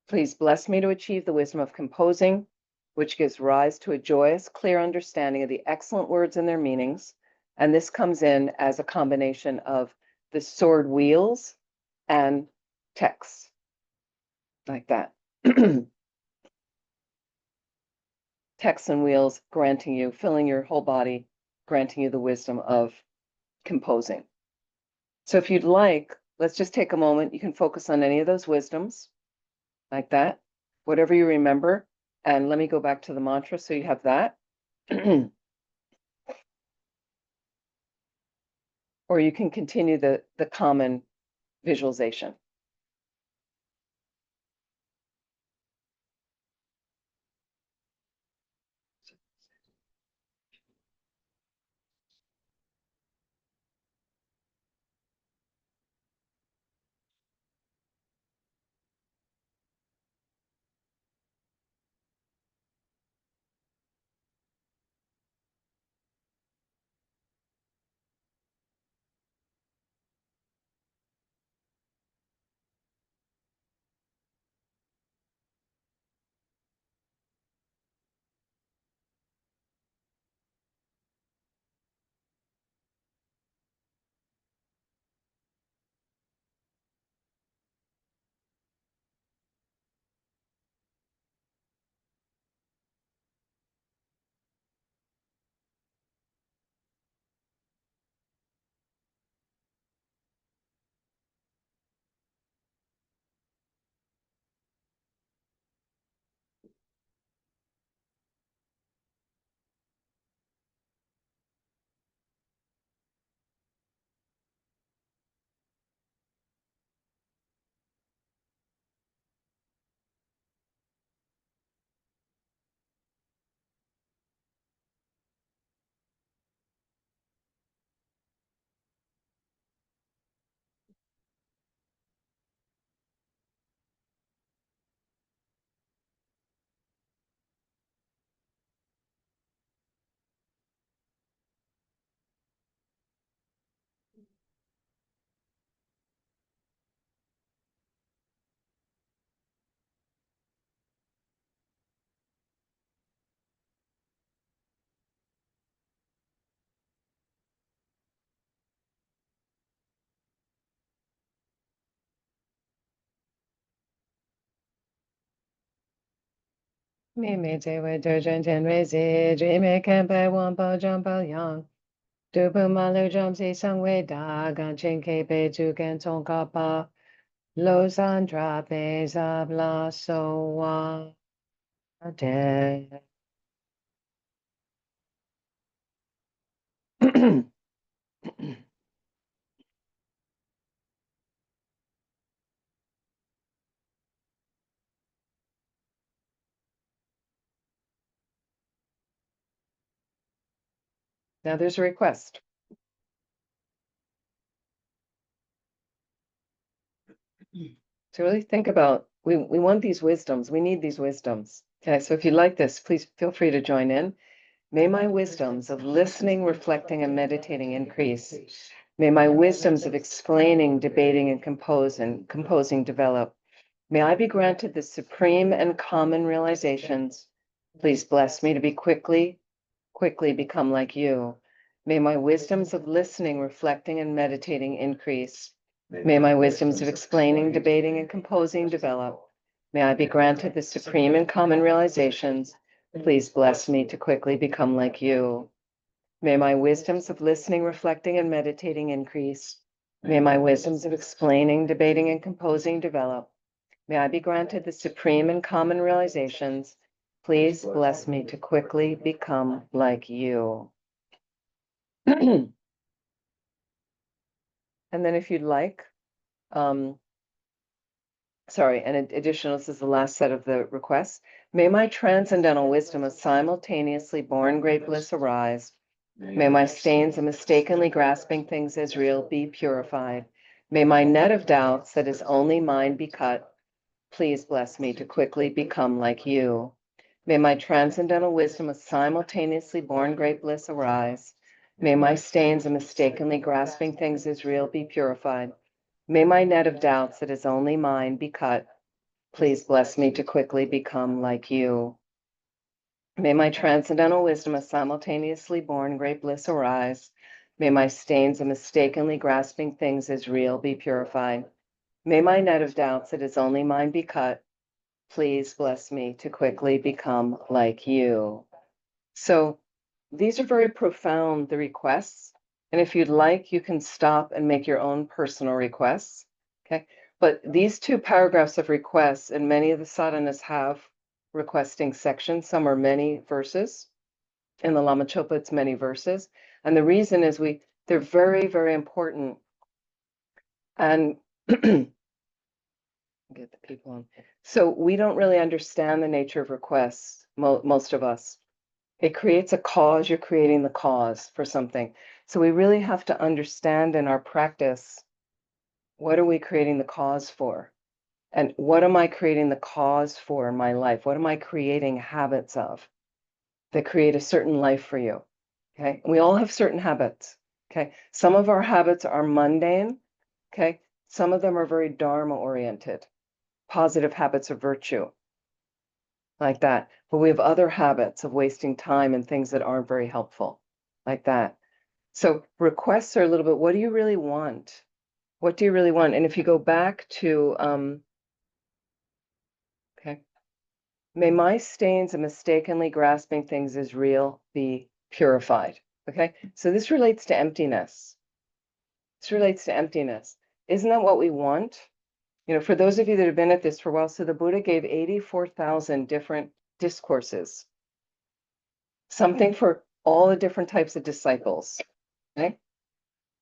Please bless me to achieve the wisdom of composing, which gives rise to a joyous, clear understanding of the excellent words and their meanings. And this comes in as a combination of the sword wheels and texts, like that. Texts and wheels granting you, filling your whole body, granting you the wisdom of composing. So if you'd like, let's just take a moment. You can focus on any of those wisdoms, like that, whatever you remember. And let me go back to the mantra so you have that. Or you can continue the common visualization. Me me te we durjan ten rezi, dreame campai wampo jumpo yang. Dupu malu jumsi sangwe da, ganchin kepe tu can ton kapa. Los andrapes habla soa de. Now there's a request. To really think about, we want these wisdoms, we need these wisdoms. Okay, so if you like this, please feel free to join in. May my wisdoms of listening, reflecting, and meditating increase. May my wisdoms of explaining, debating, and composing develop. May I be granted the supreme and common realizations. Please bless me to be quickly become like you. May my wisdoms of listening, reflecting, and meditating increase. May my wisdoms of explaining, debating, and composing develop. May I be granted the supreme and common realizations. Please bless me to quickly become like you. May my wisdoms of listening, reflecting, and meditating increase. May my wisdoms of explaining, debating, and composing develop. May I be granted the supreme and common realizations. Please bless me to quickly become like you. And then if you'd like, sorry, and additional, this is the last set of the requests. May my transcendental wisdom of simultaneously born great bliss arise. May my stains of mistakenly grasping things as real be purified. May my net of doubts that is only mine be cut. Please bless me to quickly become like you. May my transcendental wisdom of simultaneously born great bliss arise. May my stains of mistakenly grasping things as real be purified. May my net of doubts that is only mine be cut. Please bless me to quickly become like you. May my transcendental wisdom of simultaneously born great bliss arise. May my stains of mistakenly grasping things as real be purified. May my net of doubts that is only mine be cut. Please bless me to quickly become like you. So these are very profound, the requests. And if you'd like, you can stop and make your own personal requests. Okay. But these two paragraphs of requests, and many of the sadhanas have requesting sections. Some are many verses. In the Lama Chopa, it's many verses. And the reason is they're very, very important. And get the people on. So we don't really understand the nature of requests, most of us. It creates a cause, you're creating the cause for something. So we really have to understand in our practice, what are we creating the cause for? And what am I creating the cause for in my life? What am I creating habits of that create a certain life for you? Okay. We all have certain habits. Okay. Some of our habits are mundane. Okay. Some of them are very dharma oriented, positive habits of virtue, like that. But we have other habits of wasting time and things that aren't very helpful, like that. So requests are a little bit, what do you really want? What do you really want? And if you go back to, okay, may my stains of mistakenly grasping things as real be purified. Okay, so this relates to emptiness. This relates to emptiness. Isn't that what we want? You know, for those of you that have been at this for a while, so the Buddha gave 84,000 different discourses, something for all the different types of disciples. Okay?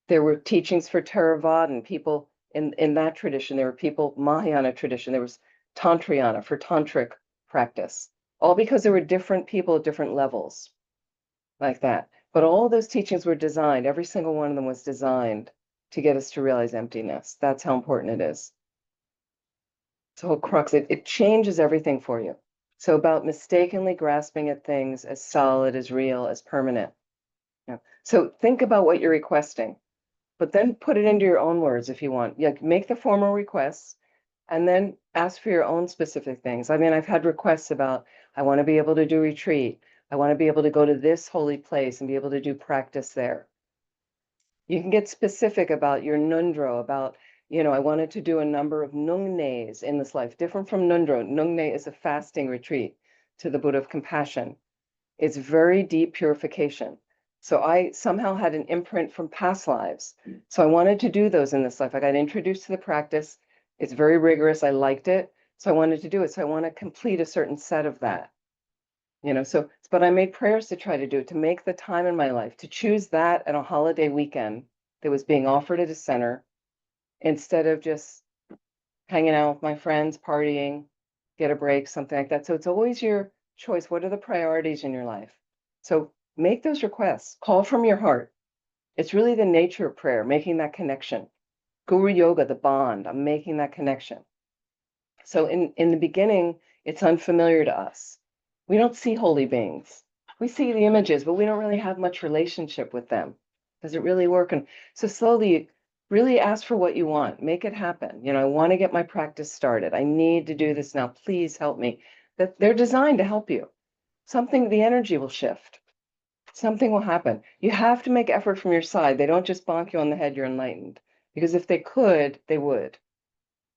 There were teachings for Theravadan people in that tradition. There were people Mahayana tradition. There was Tantrayana for tantric practice. All because there were different people at different levels, like that. But all those teachings were designed. Every single one of them was designed to get us to realize emptiness. That's how important it is. It's a whole crux. It changes everything for you. So about mistakenly grasping at things as solid, as real, as permanent. Yeah. So think about what you're requesting, but then put it into your own words if you want. Yeah, make the formal requests and then ask for your own specific things. I mean, I've had requests about, I want to be able to do retreat. I want to be able to go to this holy place and be able to do practice there. You can get specific about your nundro, about, you know, I wanted to do a number of nungnes in this life, different from nundro. Nungne is a fasting retreat to the Buddha of compassion. It's very deep purification. So I somehow had an imprint from past lives. So I wanted to do those in this life. I got introduced to the practice. It's very rigorous. I liked it. So I wanted to do it. So I want to complete a certain set of that. You know, so, but I made prayers to try to do it, to make the time in my life, to choose that at a holiday weekend that was being offered at a center instead of just hanging out with my friends, partying, get a break, something like that. So it's always your choice. What are the priorities in your life? So make those requests, call from your heart. It's really the nature of prayer, making that connection. Guru yoga, the bond, I'm making that connection. So in the beginning, it's unfamiliar to us. We don't see holy beings. We see the images, but we don't really have much relationship with them. Does it really work? And so slowly, really ask for what you want. Make it happen. You know, I want to get my practice started. I need to do this now. Please help me. That they're designed to help you. Something, the energy will shift. Something will happen. You have to make effort from your side. They don't just bonk you on the head, you're enlightened. Because if they could, they would.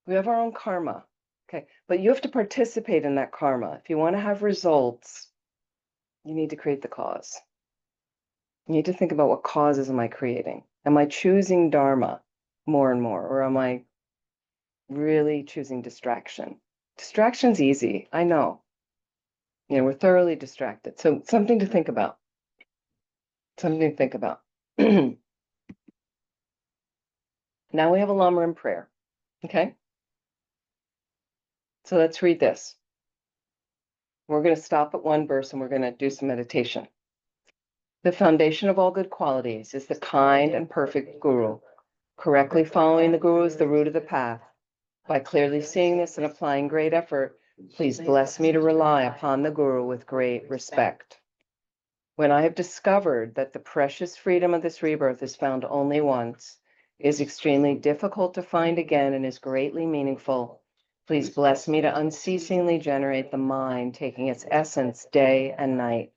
We have our own karma. Okay, but you have to participate in that karma. If you want to have results, you need to create the cause. You need to think about what causes am I creating? Am I choosing dharma more and more, or am I really choosing distraction? Distraction's easy, I know. You know, we're thoroughly distracted. So something to think about. Something to think about. Now we have a Lamrim prayer. Okay? So let's read this. We're going to stop at one verse and we're going to do some meditation. The foundation of all good qualities is the kind and perfect Guru. Correctly following the Guru is the root of the path. By clearly seeing this and applying great effort, please bless me to rely upon the Guru with great respect. When I have discovered that the precious freedom of this rebirth is found only once, is extremely difficult to find again, and is greatly meaningful, please bless me to unceasingly generate the mind, taking its essence day and night.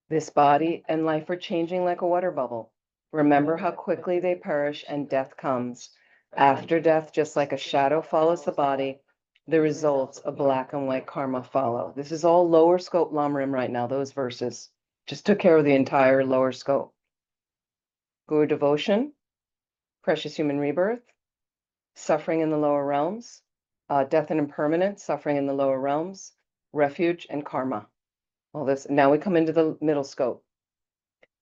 This body and life are changing like a water bubble. Remember how quickly they perish and death comes. After death, just like a shadow follows the body, the results of black and white karma follow. This is all lower scope Lamrim right now, those verses. Just took care of the entire lower scope. Guru devotion, precious human rebirth, suffering in the lower realms, death and impermanence, suffering in the lower realms, refuge, and karma. All this. Now we come into the middle scope.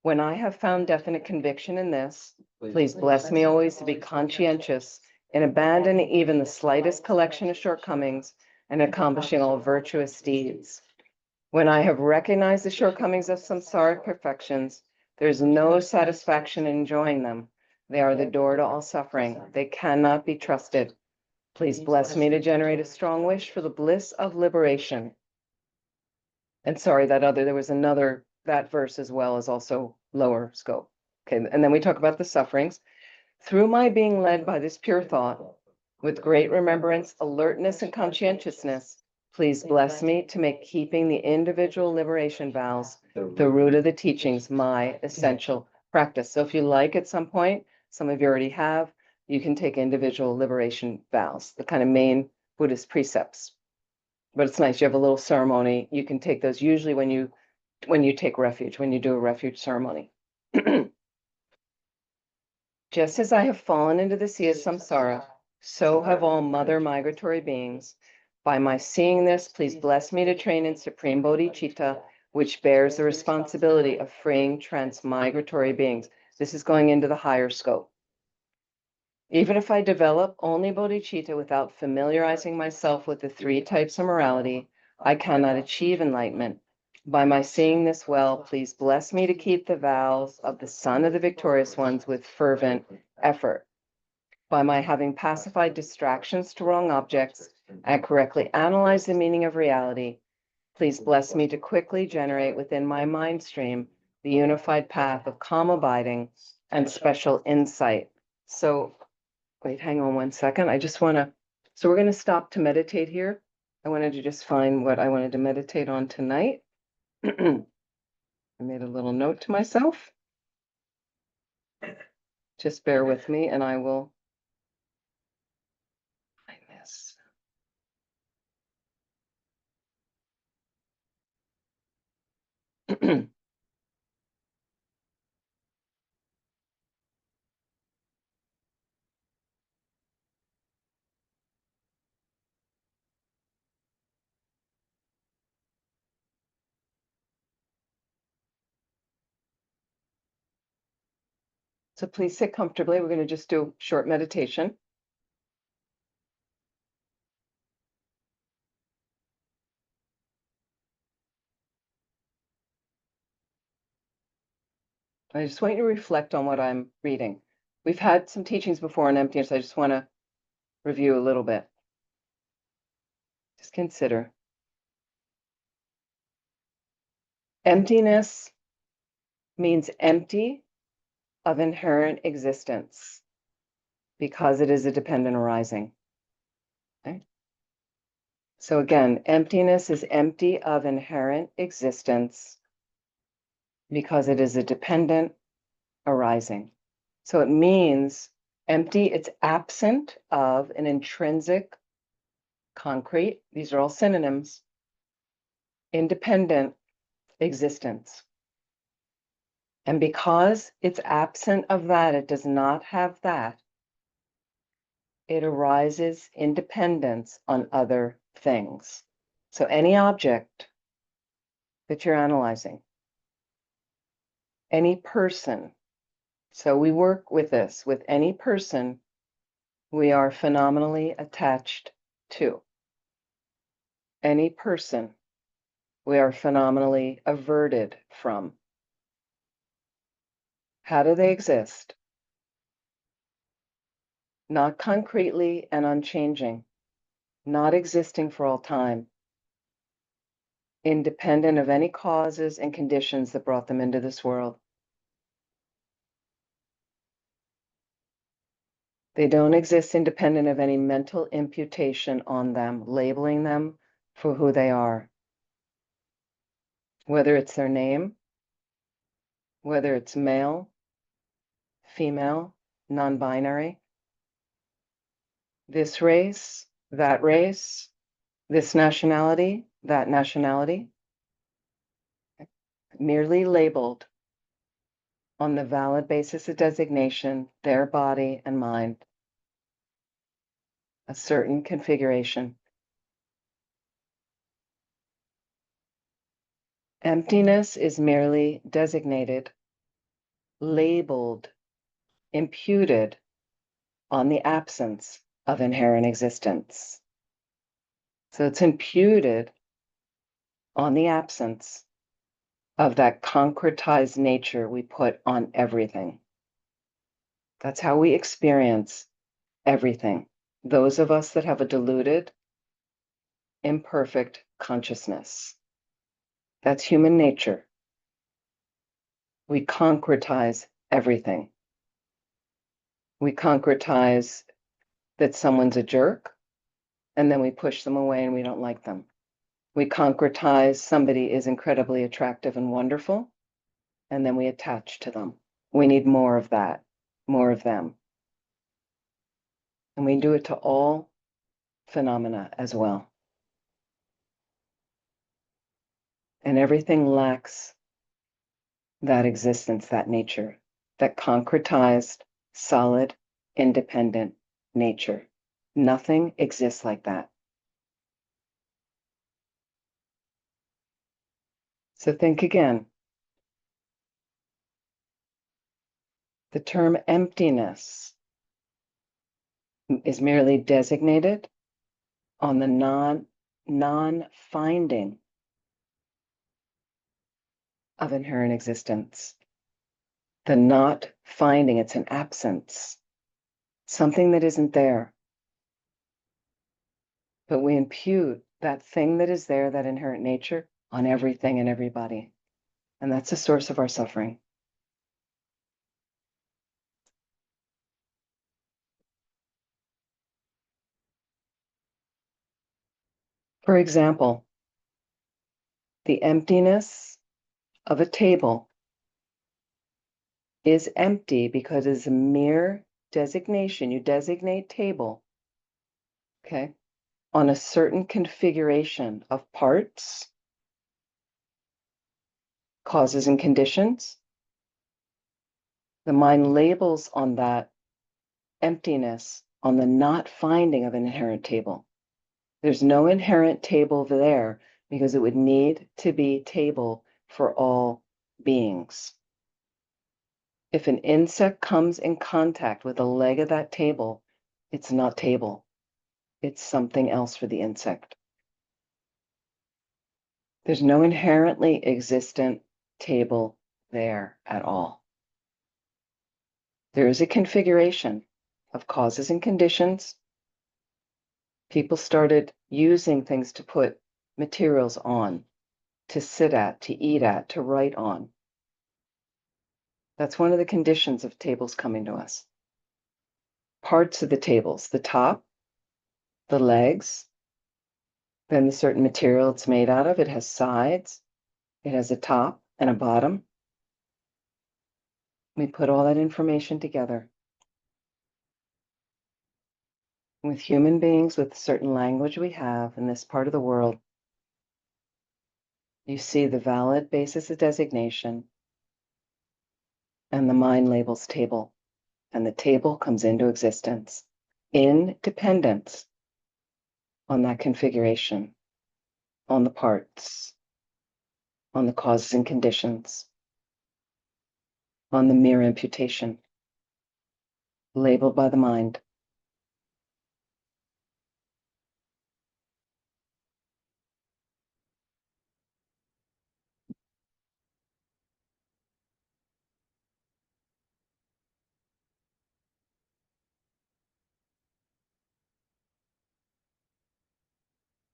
When I have found definite conviction in this, please bless me always to be conscientious in abandoning even the slightest collection of shortcomings and accomplishing all virtuous deeds. When I have recognized the shortcomings of samsaric perfections, there is no satisfaction in enjoying them. They are the door to all suffering. They cannot be trusted. Please bless me to generate a strong wish for the bliss of liberation. And sorry, there was another, that verse as well is also lower scope. Okay, and then we talk about the sufferings. Through my being led by this pure thought, with great remembrance, alertness, and conscientiousness, please bless me to make keeping the individual liberation vows the root of the teachings my essential practice. So if you like at some point, some of you already have, you can take individual liberation vows, the kind of main Buddhist precepts. But it's nice, you have a little ceremony. You can take those usually when you take refuge, when you do a refuge ceremony. Just as I have fallen into the sea of samsara, so have all mother migratory beings. By my seeing this, please bless me to train in supreme bodhicitta, which bears the responsibility of freeing transmigratory beings. This is going into the higher scope. Even if I develop only bodhicitta without familiarizing myself with the three types of morality, I cannot achieve enlightenment. By my seeing this well, please bless me to keep the vows of the Son of the Victorious Ones with fervent effort. By my having pacified distractions to wrong objects and correctly analyze the meaning of reality, please bless me to quickly generate within my mind stream the unified path of calm abiding and special insight. So, wait, hang on one second. So we're going to stop to meditate here. I wanted to just find what I wanted to meditate on tonight. I made a little note to myself. Just bear with me and I will find this. So please sit comfortably. We're going to just do a short meditation. I just want you to reflect on what I'm reading. We've had some teachings before on emptiness. I just want to review a little bit. Just consider. Emptiness means empty of inherent existence because it is a dependent arising. Okay? So again, emptiness is empty of inherent existence because it is a dependent arising. So it means empty, it's absent of an intrinsic, concrete, these are all synonyms, independent existence. And because it's absent of that, it does not have that, it arises independence on other things. So any object that you're analyzing, any person, so we work with this, with any person we are phenomenally attached to. Any person we are phenomenally averted from. How do they exist? not concretely and unchanging, not existing for all time, independent of any causes and conditions that brought them into this world. They don't exist independent of any mental imputation on them, labeling them for who they are. Whether it's their name, whether it's male, female, non-binary, this race, this nationality, that nationality, merely labeled on the valid basis of designation, their body and mind, a certain configuration. Emptiness is merely designated, labeled, imputed on the absence of inherent existence. So it's imputed on the absence of that concretized nature we put on everything. That's how we experience everything. Those of us that have a diluted, imperfect consciousness. That's human nature. We concretize everything. We concretize that someone's a jerk, and then we push them away and we don't like them. We concretize somebody is incredibly attractive and wonderful, and then we attach to them. We need more of that, more of them. And we do it to all phenomena as well. And everything lacks that existence, that nature, that concretized, solid, independent nature. Nothing exists like that. So think again. The term emptiness is merely designated on the non-finding of inherent existence. The not finding, it's an absence, something that isn't there. But we impute that thing that is there, that inherent nature, on everything and everybody. And that's the source of our suffering. For example, the emptiness of a table is empty because it's a mere designation. You designate table, okay, on a certain configuration of parts, causes and conditions. The mind labels on that emptiness, on the not finding of an inherent table. There's no inherent table there because it would need to be table for all beings. If an insect comes in contact with a leg of that table, it's not table. It's something else for the insect. There's no inherently existent table there at all. There is a configuration of causes and conditions. People started using things to put materials on, to sit at, to eat at, to write on. That's one of the conditions of tables coming to us. Parts of the tables, the top, the legs, then the certain material it's made out of. It has sides, it has a top and a bottom. We put all that information together. With human beings, with a certain language we have in this part of the world, you see the valid basis of designation, and the mind labels table, and the table comes into existence in dependence on that configuration, on the parts, on the causes and conditions, on the mere imputation, labeled by the mind.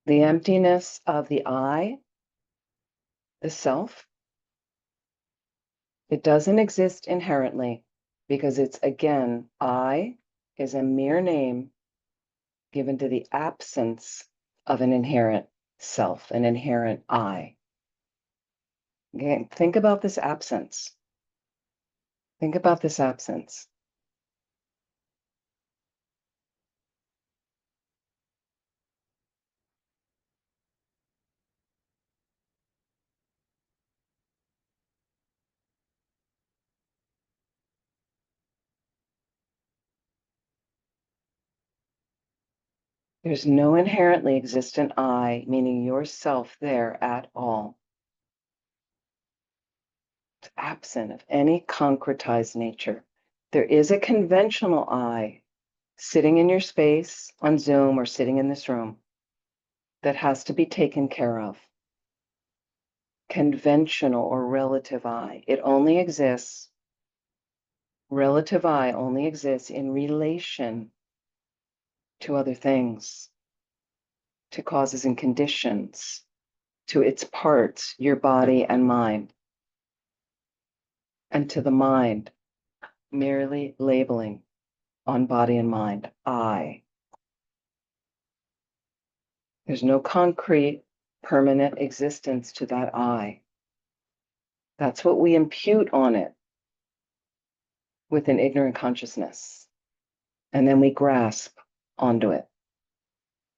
The emptiness of the I, the self, it doesn't exist inherently because it's, again, I is a mere name given to the absence of an inherent self, an inherent I. Okay, think about this absence. Think about this absence. There's no inherently existent I, meaning yourself, there at all. It's absent of any concretized nature. There is a conventional I sitting in your space on Zoom or sitting in this room that has to be taken care of. Conventional or relative I. It only exists, relative I only exists in relation to other things, to causes and conditions, to its parts, your body and mind, and to the mind, merely labeling on body and mind, I. There's no concrete, permanent existence to that I. That's what we impute on it with an ignorant consciousness. And then we grasp onto it.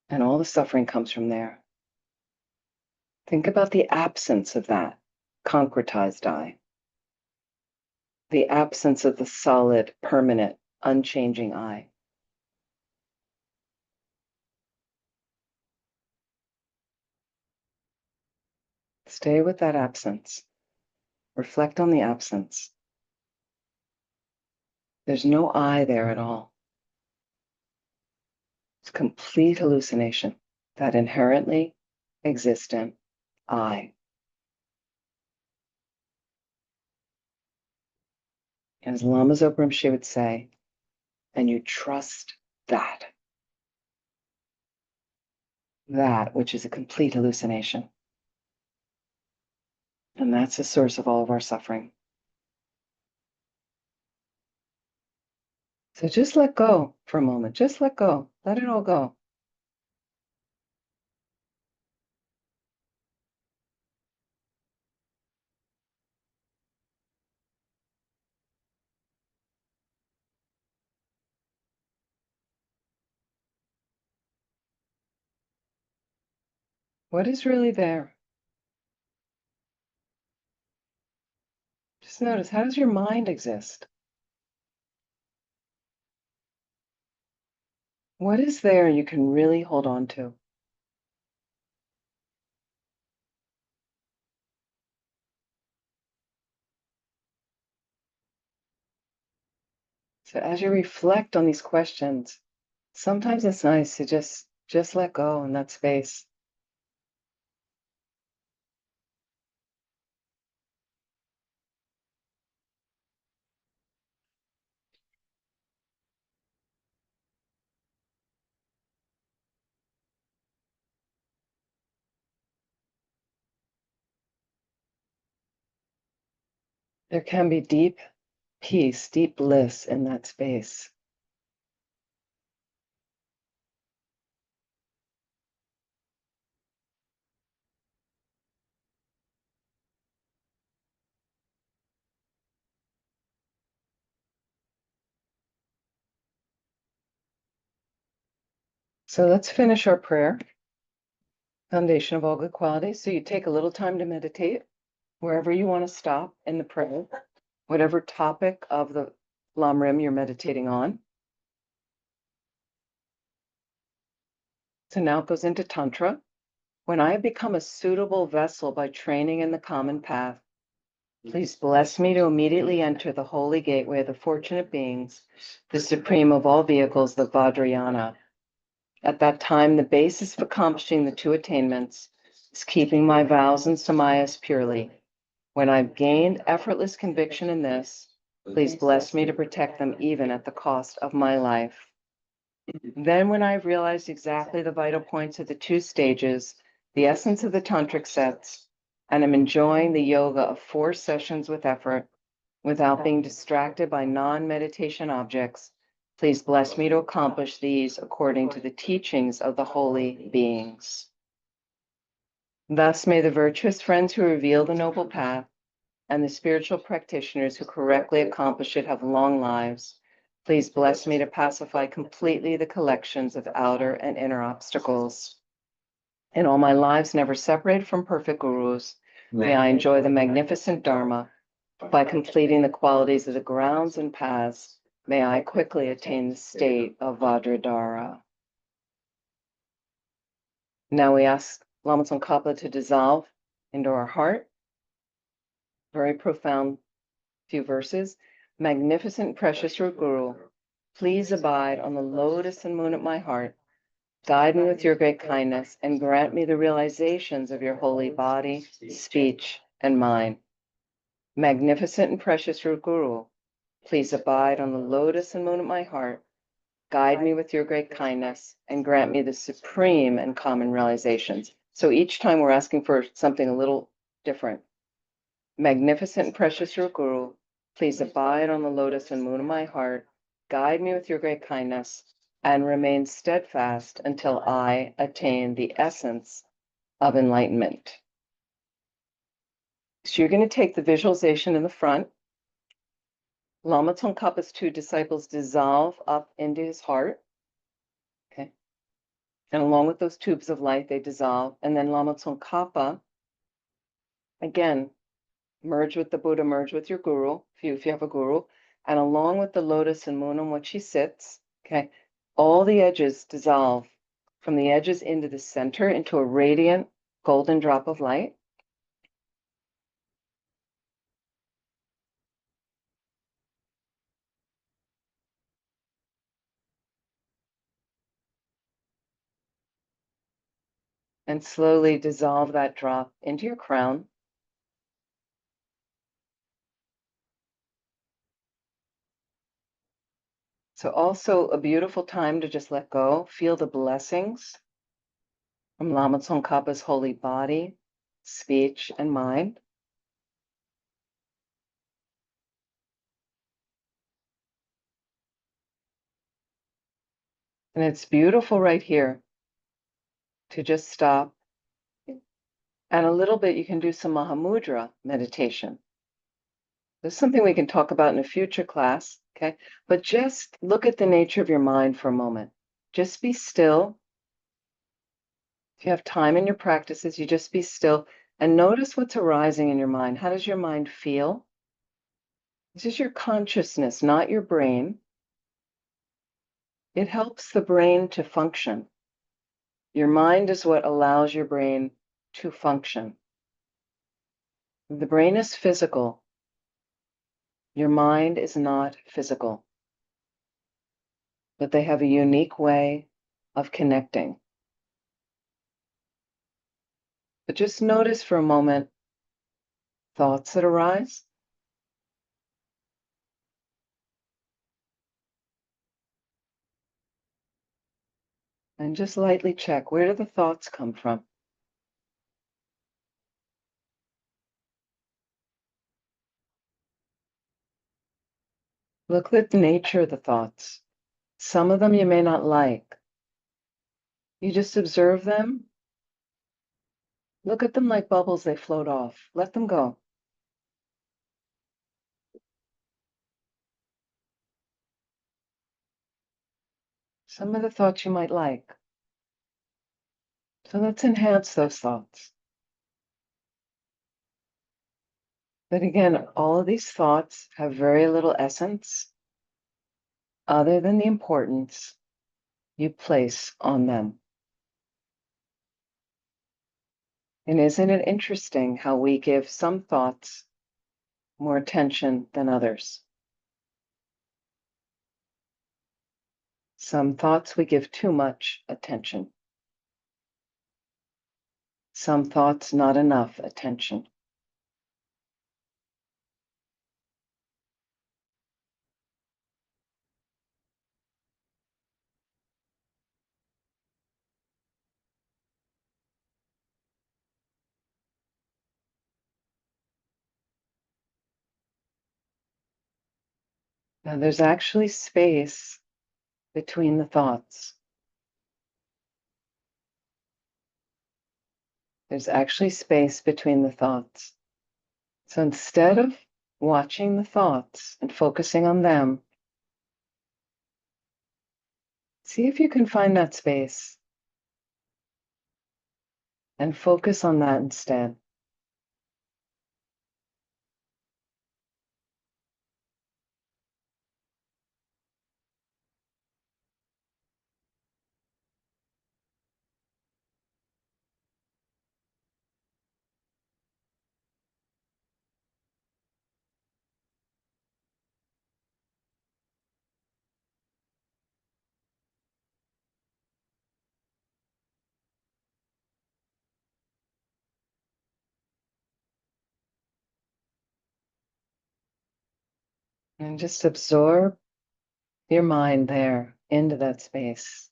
And all the suffering comes from there. Think about the absence of that concretized I. The absence of the solid, permanent, unchanging I. Stay with that absence. Reflect on the absence. There's no I there at all. It's complete hallucination, that inherently existent I. As Lama Zopa Rinpoche would say, and you trust that. That which is a complete hallucination. And that's the source of all of our suffering. So just let go for a moment. Just let go. Let it all go. What is really there? Just notice, how does your mind exist? What is there you can really hold on to? So as you reflect on these questions, sometimes it's nice to just let go in that space. There can be deep peace, deep bliss in that space. So let's finish our prayer. Foundation of all good qualities. So you take a little time to meditate wherever you want to stop in the prayer, whatever topic of the Lam Rim you're meditating on. So now it goes into Tantra. When I have become a suitable vessel by training in the common path, please bless me to immediately enter the holy gateway of the fortunate beings, the supreme of all vehicles, the Vajrayana. At that time, the basis of accomplishing the two attainments is keeping my vows and samayas purely. When I've gained effortless conviction in this, please bless me to protect them even at the cost of my life. Then when I've realized exactly the vital points of the two stages, the essence of the tantric sets, and I'm enjoying the yoga of 4 sessions with effort without being distracted by non-meditation objects, please bless me to accomplish these according to the teachings of the holy beings. Thus may the virtuous friends who reveal the noble path and the spiritual practitioners who correctly accomplish it have long lives. Please bless me to pacify completely the collections of outer and inner obstacles. In all my lives never separated from perfect gurus, may I enjoy the magnificent Dharma. By completing the qualities of the grounds and paths, may I quickly attain the state of Vajradhara. Now we ask Lama Tsongkhapa to dissolve into our heart. Very profound few verses. Magnificent, precious Root Guru, please abide on the lotus and moon at my heart. Guide me with your great kindness and grant me the realizations of your holy body, speech, and mind. Magnificent and precious Root Guru, please abide on the lotus and moon at my heart. Guide me with your great kindness and grant me the supreme and common realizations. So each time we're asking for something a little different. Magnificent and precious Root Guru, please abide on the lotus and moon of my heart. Guide me with your great kindness and remain steadfast until I attain the essence of enlightenment. So you're going to take the visualization in the front. Lama Tsongkhapa's 2 disciples dissolve up into his heart. Okay. And along with those tubes of light, they dissolve. And then Lama Tsongkhapa, again, merge with the Buddha, merge with your guru, if you have a guru. And along with the lotus and moon on which he sits, okay, all the edges dissolve from the edges into the center into a radiant golden drop of light. And slowly dissolve that drop into your crown. So also a beautiful time to just let go, feel the blessings from Lama Tsongkhapa's holy body, speech, and mind. And it's beautiful right here to just stop. And a little bit, you can do some Mahamudra meditation. There's something we can talk about in a future class, okay? But just look at the nature of your mind for a moment. Just be still. If you have time in your practices, you just be still and notice what's arising in your mind. How does your mind feel? This is your consciousness, not your brain. It helps the brain to function. Your mind is what allows your brain to function. The brain is physical. Your mind is not physical. But they have a unique way of connecting. But just notice for a moment thoughts that arise. And just lightly check, where do the thoughts come from? Look at the nature of the thoughts. Some of them you may not like. You just observe them. Look at them like bubbles, they float off. Let them go. Some of the thoughts you might like. So let's enhance those thoughts. But again, all of these thoughts have very little essence other than the importance you place on them. And isn't it interesting how we give some thoughts more attention than others? Some thoughts we give too much attention. Some thoughts not enough attention. Now there's actually space between the thoughts. There's actually space between the thoughts. So instead of watching the thoughts and focusing on them, see if you can find that space and focus on that instead. And just absorb your mind there into that space.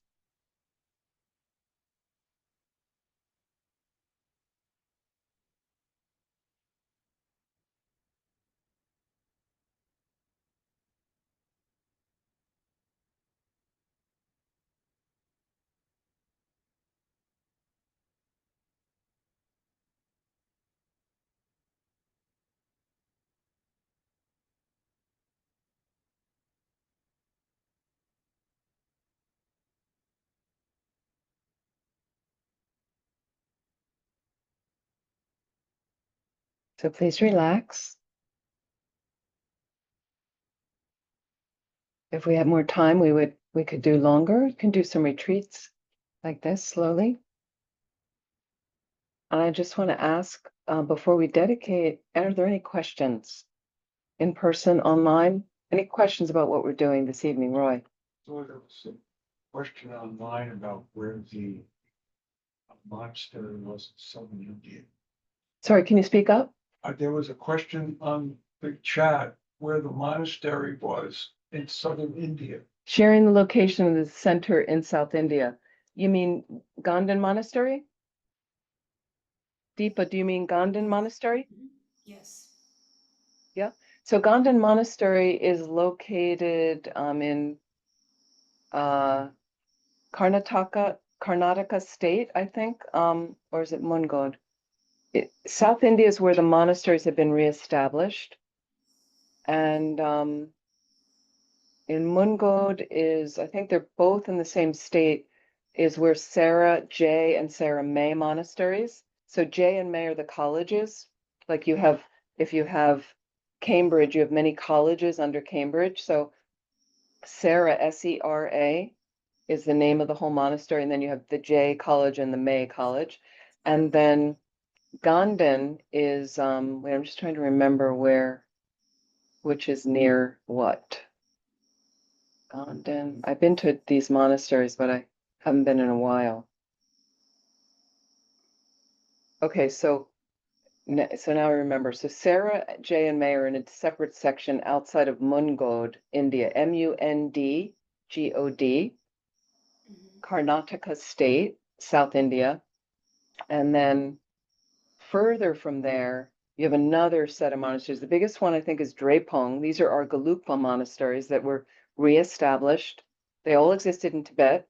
So please relax. If we had more time, we could do longer. You can do some retreats like this slowly. And I just want to ask before we dedicate, are there any questions in person, online? Any questions about what we're doing this evening, Roy? So there was a question online about where the monastery was in southern India. Sorry, can you speak up? There was a question on the chat where the monastery was in southern India. Sharing the location of the center in South India. You mean Gandhan Monastery? Deepa, do you mean Gandhan Monastery? Yes. Yeah. So Gandhan Monastery is located in Karnataka state, I think, or is it Mungod? South India is where the monasteries have been reestablished, and in Mungod is, I think they're both in the same state, is where Sarah J and Sarah May monasteries. So J and May are the colleges. Like you have, if you have Cambridge, you have many colleges under Cambridge. So Sarah, Sera, is the name of the whole monastery. And then you have the J College and the May College. And then Gandhan is, wait, I'm just trying to remember which is near what. Gandhan. I've been to these monasteries, but I haven't been in a while. Okay, so now I remember. So Sarah, J, and May are in a separate section outside of Mungod, India, Mundgod, Karnataka state, South India. And then further from there, you have another set of monasteries. The biggest one, I think, is Drepung. These are our Gelugpa monasteries that were reestablished. They all existed in Tibet.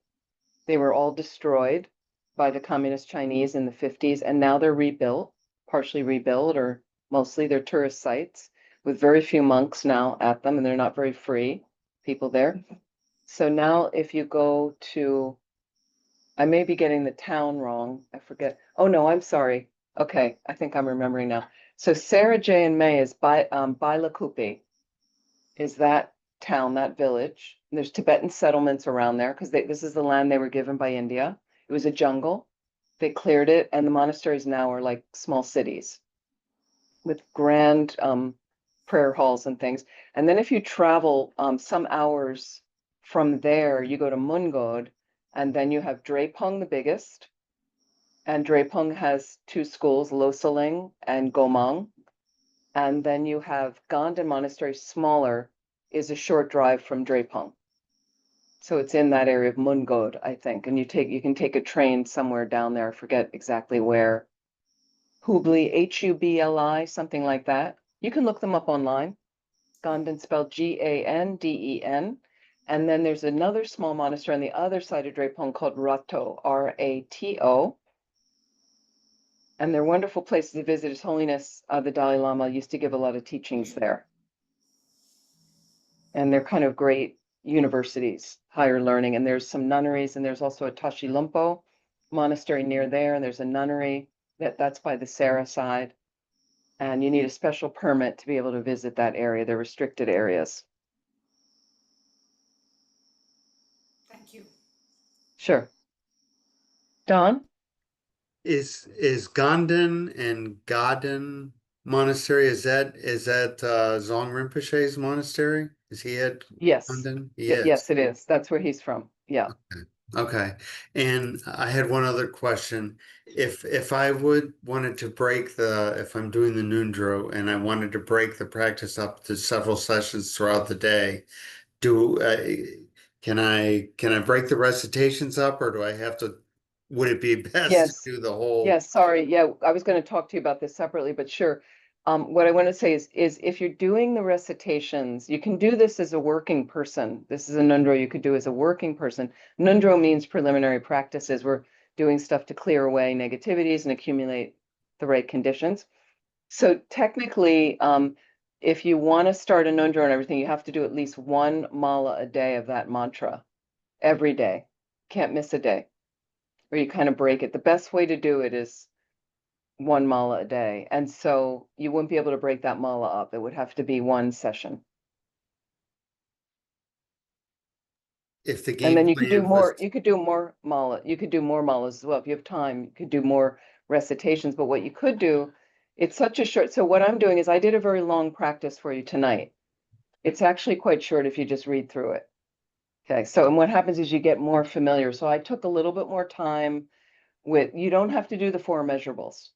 They were all destroyed by the communist Chinese in the 50s, and now they're rebuilt, partially rebuilt, or mostly they're tourist sites with very few monks now at them, and they're not very free people there. So now if you go to, I may be getting the town wrong. I forget. Oh, no, I'm sorry. Okay, I think I'm remembering now. So Sarah J and May is Bailakupi, is that town, that village. And there's Tibetan settlements around there because this is the land they were given by India. It was a jungle. They cleared it, and the monasteries now are like small cities with grand prayer halls and things. And then if you travel some hours from there, you go to Mungod, and then you have Drepung, the biggest. And Drepung has two schools, Losaling and Gomang. And then you have Gandhan Monastery, smaller, is a short drive from Drepung. So it's in that area of Mungod, I think. And you can take a train somewhere down there. I forget exactly where. Hubli, Hubli, something like that. You can look them up online. Ganden spelled Ganden. And then there's another small monastery on the other side of Drepung called Rato, Rato. And they're wonderful places to visit. His Holiness the Dalai Lama used to give a lot of teachings there. And they're kind of great universities, higher learning. And there's some nunneries, and there's also a Tashilumpo monastery near there. And there's a nunnery that's by the Sera side. And you need a special permit to be able to visit that area. They're restricted areas. Thank you. Sure. Don? Is Ganden and Gaden Monastery, is that Zong Rinpoche's monastery? Is he at Yes. Ganden? He is. Yes, it is. That's where he's from. Yeah. Okay. And I had one other question. If I wanted to break if I'm doing the Nundro and I wanted to break the practice up to several sessions throughout the day, can I break the recitations up, or do I have to, would it be best Yes. to do the whole? Yes, sorry. Yeah, I was going to talk to you about this separately, but sure. What I want to say is if you're doing the recitations, you can do this as a working person. This is a Nundro you could do as a working person. Nundro means preliminary practices. We're doing stuff to clear away negativities and accumulate the right conditions. So technically, if you want to start a Nundro and everything, you have to do at least one mala a day of that mantra every day. Can't miss a day. Or you kind of break it. The best way to do it is one mala a day. And so you wouldn't be able to break that mala up. It would have to be one session. If the And game then you could do plan more, was, you could do more mala, you could do more malas as well. If you have time, you could do more recitations. But what you could do, it's such a short, so what I'm doing is I did a very long practice for you tonight. It's actually quite short if you just read through it. Okay, so and what happens is you get more familiar. So I took a little bit more time with, you don't have to do the 4 measurables.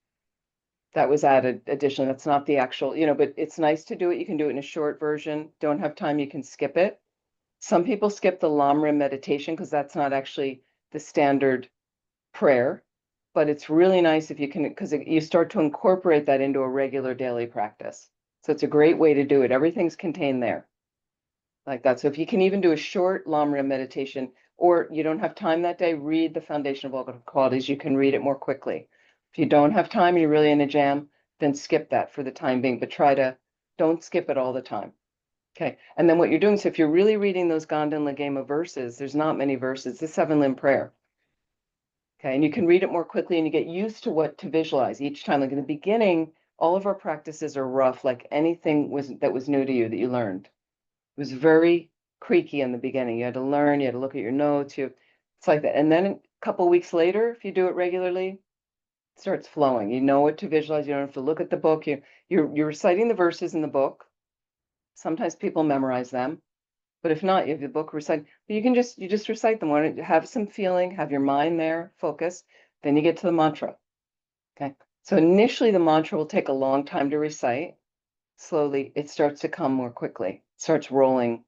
That was added addition. That's not the actual, but it's nice to do it. You can do it in a short version. Don't have time, you can skip it. Some people skip the Lamrim meditation because that's not actually the standard prayer, but it's really nice if you can, because you start to incorporate that into a regular daily practice. So it's a great way to do it. Everything's contained there like that. So if you can even do a short Lamrim meditation, or you don't have time that day, read the Foundation of All Good Qualities. You can read it more quickly. If you don't have time, you're really in a jam, then skip that for the time being, but don't skip it all the time. Okay, and then what you're doing, so if you're really reading those Ganden Lagema verses, there's not many verses, the 7-limb prayer. Okay, and you can read it more quickly and you get used to what to visualize each time. Like in the beginning, all of our practices are rough, like anything that was new to you that you learned. It was very creaky in the beginning. You had to learn, you had to look at your notes, it's like that. And then a couple weeks later, if you do it regularly, it starts flowing. You know what to visualize, you don't have to look at the book. You're reciting the verses in the book. Sometimes people memorize them, but if not, you have the book recite. But you just recite them. Have some feeling, have your mind there, focus. Then you get to the mantra. Okay. So initially the mantra will take a long time to recite. Slowly, it starts to come more quickly. It starts rolling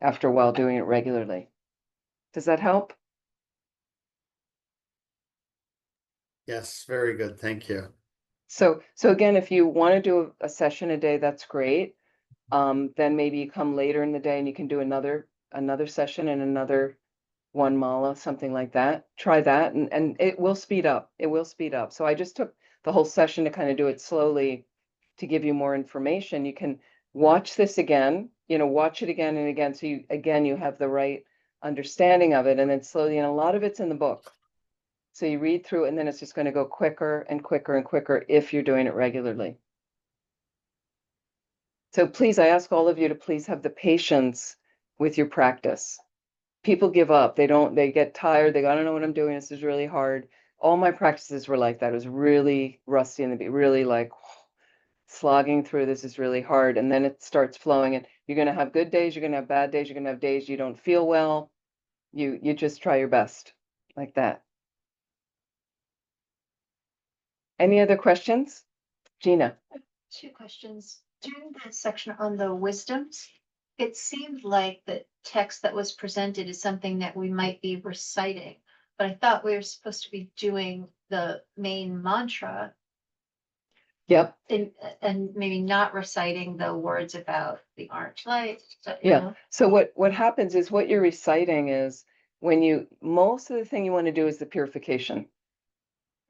after a while doing it regularly. Does that help? yes, very good. Thank you. So again, if you want to do a session a day, that's great. Then maybe you come later in the day and you can do another session and another one mala, something like that. Try that and it will speed up. It will speed up. So I just took the whole session to kind of do it slowly to give you more information. You can watch this again, watch it again and again. So you have the right understanding of it. And then slowly, and a lot of it's in the book. So you read through it and then it's just going to go quicker and quicker and quicker if you're doing it regularly. So please, I ask all of you to please have the patience with your practice. People give up. They get tired. I don't know what I'm doing. This is really hard. All my practices were like that. It was really rusty and really like slogging through. This is really hard. And then it starts flowing and you're going to have good days. You're going to have bad days. You're going to have days you don't feel well. You just try your best like that. Any other questions? Gina. 2 questions. During the section on the wisdoms, it seemed like the text that was presented is something that we might be reciting, but I thought we were supposed to be doing the main mantra. Yep. and maybe not reciting the words about the orange light. So, you Yeah. know, So what happens is what you're reciting is when most of the thing you want to do is the purification,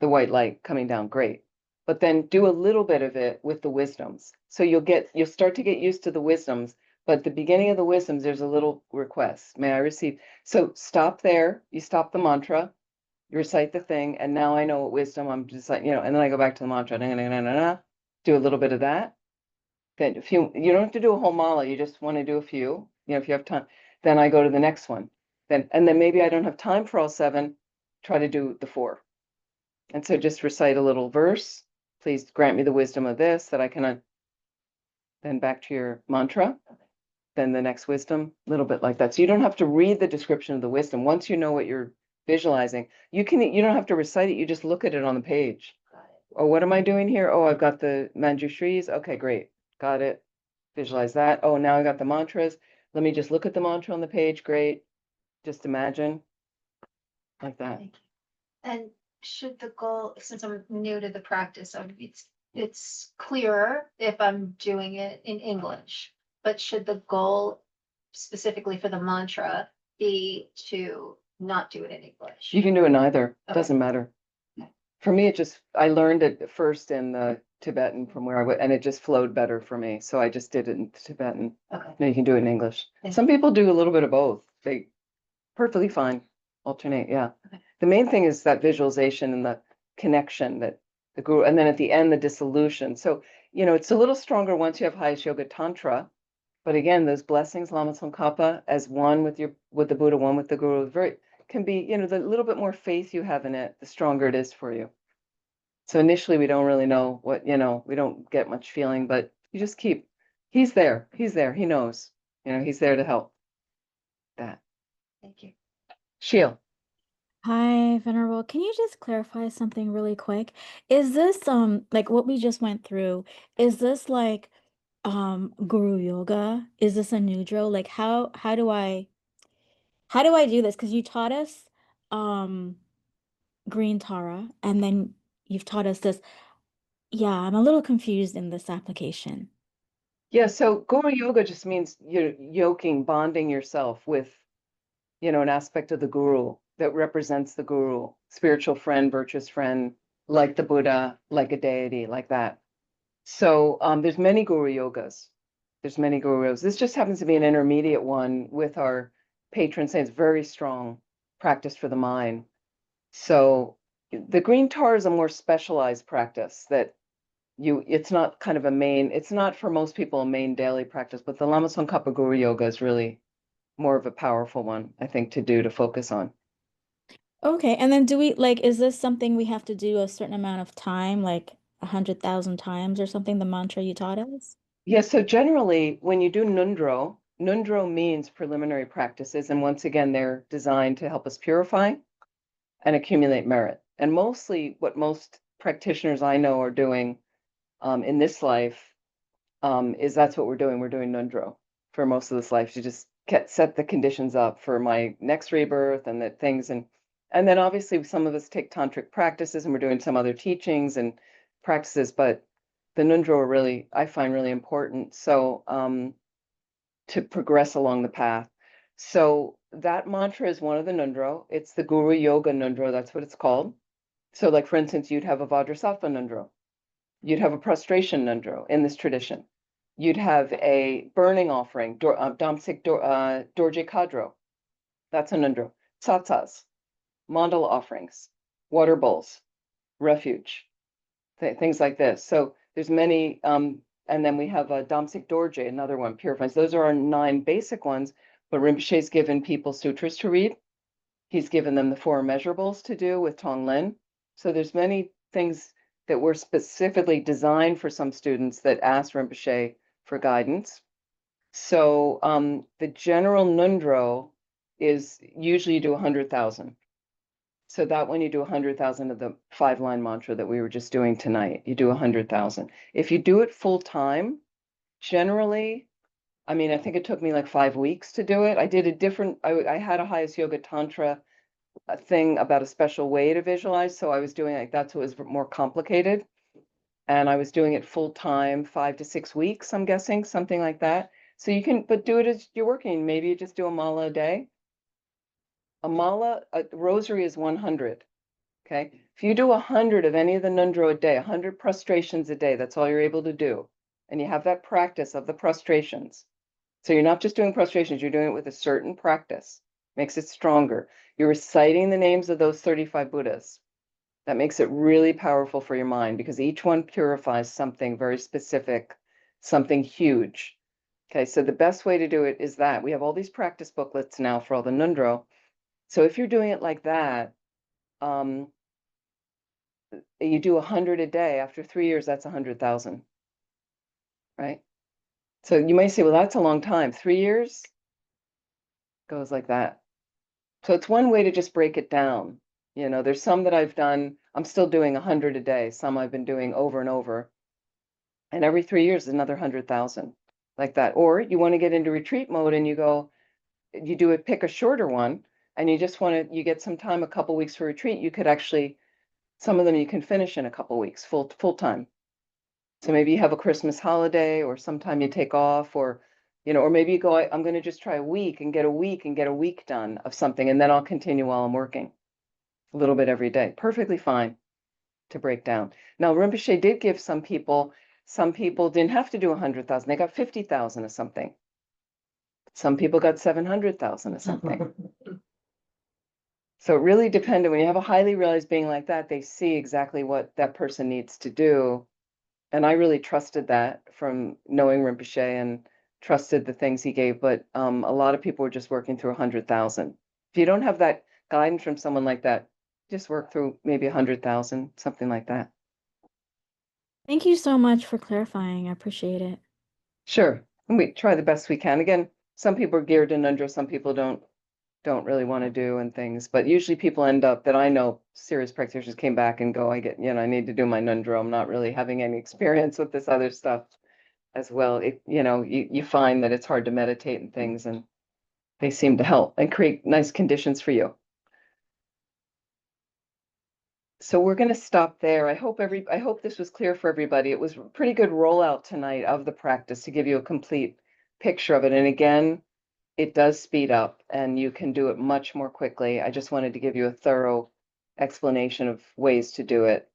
the white light coming down, great. But then do a little bit of it with the wisdoms. So you'll start to get used to the wisdoms, but at the beginning of the wisdoms, there's a little request. May I receive? So stop there, you stop the mantra, you recite the thing, and now I know what wisdom, I'm just like, and then I go back to the mantra, do a little bit of that. Then if you don't have to do a whole mala, you just want to do a few, if you have time, then I go to the next one. And then maybe I don't have time for all 7, try to do the 4. And so just recite a little verse. Please grant me the wisdom of this, that I can, then back to your mantra, then the next wisdom, a little bit like that. So you don't have to read the description of the wisdom. Once you know what you're visualizing, you don't have to recite it, you just look at it on the page. got it. Oh, what am I doing here? Oh, I've got the Manjushris. Okay, great. Got it. Visualize that. Oh, now I got the mantras. Let me just look at the mantra on the page. Great. Just imagine like that. Thank you. And should the goal, since I'm new to the practice, it's clearer if I'm doing it in English, but should the goal specifically for the mantra be to not do it in English? You can do it in either. Okay. Doesn't matter. Okay. For me, I learned it first in the Tibetan from where I went, and it just flowed better for me. So I just did it in Tibetan. Okay. No, you can do it in English. Thank Some people do a little bit of both. They perfectly fine. Alternate, yeah. Okay. The main thing is that visualization and the connection that the guru, and then at the end, the dissolution. So, it's a little stronger once you have highest yoga tantra. But again, those blessings, Lama Tsongkhapa, as one with the Buddha, one with the guru, can be, the little bit more faith you have in it, the stronger it is for you. So initially we don't really know what, we don't get much feeling, but you just he's there, he knows, he's there to help. That. Thank you. Sheil. Hi, Venerable. Can you just clarify something really quick? Is this like what we just went through, is this like guru yoga? Is this a nudro? Like how do I do this? Because you taught us um green Tara and then you've taught us this. Yeah, I'm a little confused in this application. Yeah, so Guru Yoga just means you're yoking, bonding yourself with, an aspect of the guru that represents the guru, spiritual friend, virtuous friend, like the Buddha, like a deity, like that. So there's many Guru Yogas. There's many gurus. This just happens to be an intermediate one with our patron saints, very strong practice for the mind. So the green tar is a more specialized practice that it's not kind of it's not for most people a main daily practice, but the Lama Tsongkhapa Guru Yoga is really more of a powerful one, I think, to focus on. Okay, and then do we like, is this something we have to do a certain amount of time, like 100,000 times or something, the mantra you taught us? Yeah, so generally when you do Nundro means preliminary practices, and once again, they're designed to help us purify and accumulate merit. And mostly what most practitioners I know are doing in this life is that's what we're doing. We're doing Nundro for most of this life to just set the conditions up for my next rebirth and that things. And then obviously some of us take tantric practices and we're doing some other teachings and practices, but the Nundro are really, I find really important. So to progress along the path. So that mantra is one of the Nundro. It's the Guru Yoga Nundro. That's what it's called. So like, for instance, you'd have a Vajrasattva Nundro. You'd have a prostration Nundro in this tradition. You'd have a burning offering, Damsik Dorje Kadro. That's a Nundro. Tsatsas, mandala offerings, water bowls, refuge, things like this. So there's many, and then we have a Damsik Dorje, another one, purifies. Those are our 9 basic ones, but Rinpoche's given people sutras to read. He's given them the 4 measurables to do with Tonglen. So there's many things that were specifically designed for some students that asked Rinpoche for guidance. So the general Nundro is usually you do 100,000. So that when you do 100,000 of the 5-line mantra that we were just doing tonight, you do 100,000. If you do it full time, generally, I mean, I think it took me like 5 weeks to do it. I did a different, I had a highest yoga tantra thing about a special way to visualize. So I was doing like, that's what was more complicated. And I was doing it full time, 5 to 6 weeks, I'm guessing, something like that. So you can, but do it as you're working. Maybe you just do a mala a day. A rosary is 100. Okay. If you do 100 of any of the nundro a day, 100 prostrations a day, that's all you're able to do. And you have that practice of the prostrations. So you're not just doing prostrations, you're doing it with a certain practice. Makes it stronger. You're reciting the names of those 35 Buddhas. That makes it really powerful for your mind because each one purifies something very specific, something huge. Okay, so the best way to do it is that we have all these practice booklets now for all the nundro. So if you're doing it like that, you do 100 a day. After 3 years, that's 100,000, right? So you might say, well, that's a long time. 3 years goes like that. So it's one way to just break it down. You know, there's some that I've done, I'm still doing 100 a day. Some I've been doing over and over. And every 3 years is another 100,000 like that. Or you want to get into retreat mode and you go, you do it, pick a shorter one, and you just want to, you get some time, a couple weeks for retreat. You could actually, some of them you can finish in a couple weeks, full time. So maybe you have a Christmas holiday or sometime you take off, or, you know, or maybe you go, I'm going to just try a week and get a week done of something, and then I'll continue while I'm working a little bit every day. Perfectly fine to break down. Now, Rinpoche did give some people didn't have to do 100,000. They got 50,000 or something. Some people got 700,000 or something. So it really depended. When you have a highly realized being like that, they see exactly what that person needs to do. And I really trusted that from knowing Rinpoche and trusted the things he gave. But a lot of people were just working through 100,000. If you don't have that guidance from someone like that, just work through maybe 100,000, something like that. Thank you so much for clarifying. I appreciate it. Sure. And we try the best we can. Again, some people are geared in under, some people don't really want to do and things. But usually people end up, that I know, serious practitioners came back and go, I need to do my nundro. I'm not really having any experience with this other stuff as well. You find that it's hard to meditate and things, and they seem to help and create nice conditions for you. So we're going to stop there. I hope this was clear for everybody. It was a pretty good rollout tonight of the practice to give you a complete picture of it. And again, it does speed up and you can do it much more quickly. I just wanted to give you a thorough explanation of ways to do it.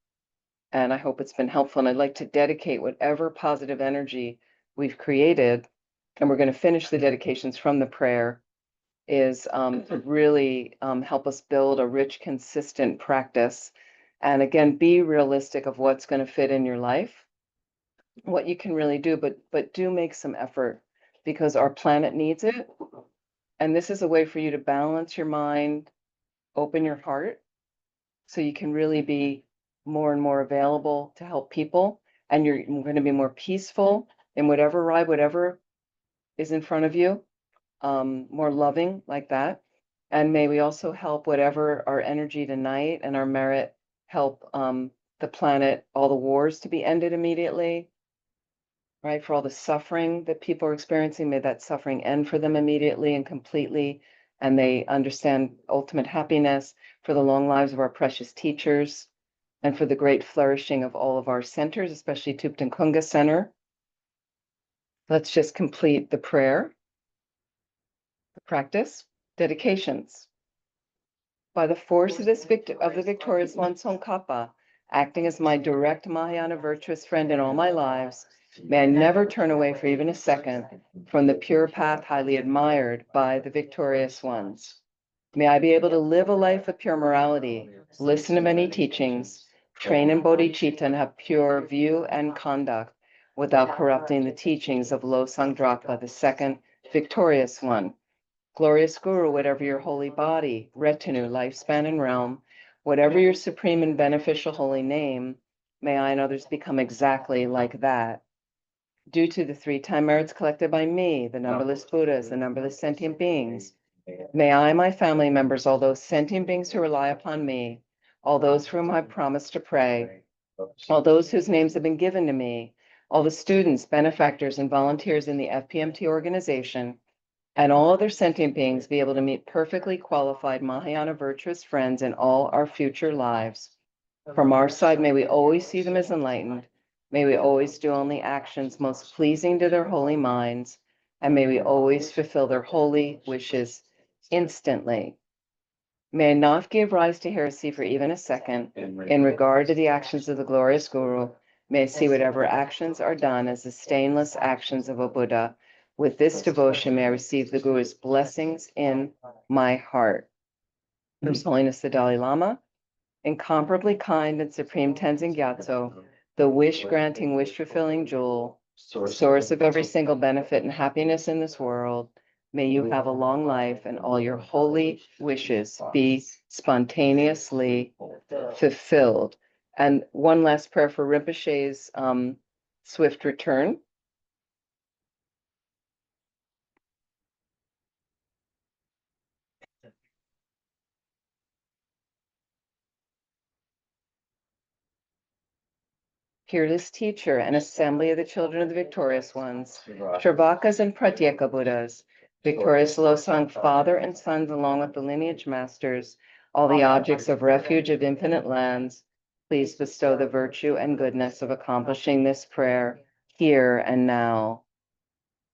And I hope it's been helpful. And I'd like to dedicate whatever positive energy we've created, and we're going to finish the dedications from the prayer, is to really help us build a rich, consistent practice. And again, be realistic of what's going to fit in your life, what you can really do, but do make some effort because our planet needs it. And this is a way for you to balance your mind, open your heart, so you can really be more and more available to help people. And you're going to be more peaceful in whatever ride, whatever is in front of you, more loving like that. And may we also help whatever our energy tonight and our merit help the planet, all the wars to be ended immediately, right? For all the suffering that people are experiencing, may that suffering end for them immediately and completely, and they understand ultimate happiness, for the long lives of our precious teachers, and for the great flourishing of all of our centers, especially Thubten Kunga Center. Let's just complete the prayer, the practice, dedications. By the force of the victorious One Tsongkhapa, acting as my direct Mahayana virtuous friend in all my lives, may I never turn away for even a second from the pure path highly admired by the victorious ones. May I be able to live a life of pure morality, listen to many teachings, train in bodhicitta, and have pure view and conduct without corrupting the teachings of Losang Drakpa, the second victorious one. Glorious Guru, whatever your holy body, retinue, lifespan, and realm, whatever your supreme and beneficial holy name, may I and others become exactly like that. Due to the 3-time merits collected by me, the numberless Buddhas, the numberless sentient beings, may I, my family members, all those sentient beings who rely upon me, all those for whom I promise to pray, all those whose names have been given to me, all the students, benefactors, and volunteers in the FPMT organization, and all other sentient beings be able to meet perfectly qualified Mahayana virtuous friends in all our future lives. From our side, may we always see them as enlightened. May we always do only actions most pleasing to their holy minds, and may we always fulfill their holy wishes instantly. May I not give rise to heresy for even a second. In regard to the actions of the glorious Guru, may I see whatever actions are done as the stainless actions of a Buddha. With this devotion, may I receive the Guru's blessings in my heart. His Holiness the Dalai Lama, incomparably kind and supreme Tenzin Gyatso, the wish-granting, wish-fulfilling jewel, source of every single benefit and happiness in this world, may you have a long life and all your holy wishes be spontaneously fulfilled. And one last prayer for Rinpoche's swift return. Peerless teacher and assembly of the children of the victorious ones, Shravakas and Pratyeka Buddhas, victorious Losang father and sons, along with the lineage masters, all the objects of refuge of infinite lands, please bestow the virtue and goodness of accomplishing this prayer here and now.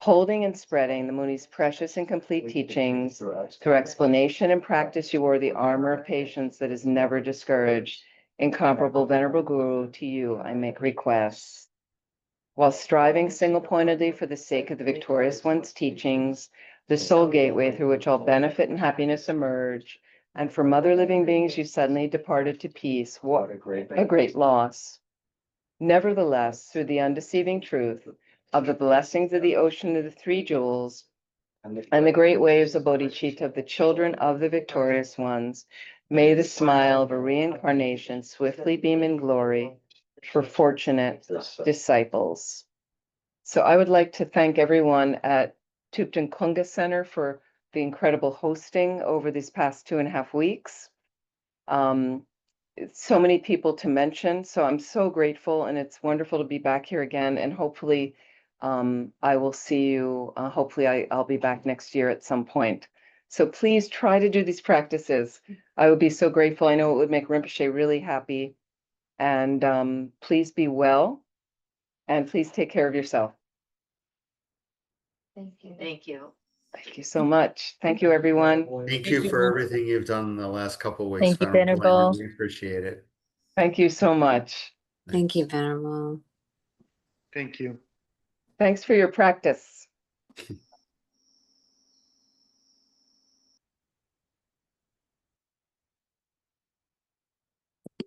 Holding and spreading the Muni's precious and complete teachings, through explanation and practice, you wore the armor of patience that is never discouraged. Incomparable Venerable Guru, to you I make requests. While striving single-pointedly for the sake of the victorious one's teachings, the sole gateway through which all benefit and happiness emerge, and from other living beings you suddenly departed to peace, what a great loss. Nevertheless, through the undeceiving truth of the blessings of the ocean of the three jewels, and the great waves of bodhicitta of the children of the victorious ones, may the smile of a reincarnation swiftly beam in glory for fortunate disciples. So I would like to thank everyone at Thubten Kunga Center for the incredible hosting over these past 2.5 weeks. So many people to mention, so I'm so grateful, and it's wonderful to be back here again, and hopefully I will see you, hopefully I'll be back next year at some point. So please try to do these practices. I would be so grateful. I know it would make Rinpoche really happy. And please be well, and please take care of yourself. Thank you. Thank you. Thank you so much. Thank you, everyone. Thank you for everything you've done in the last couple of weeks. Thank you, Venerable Amy. Venerable. We appreciate it. Thank you so much. Thank you, Venerable. Thank you. Thanks for your practice.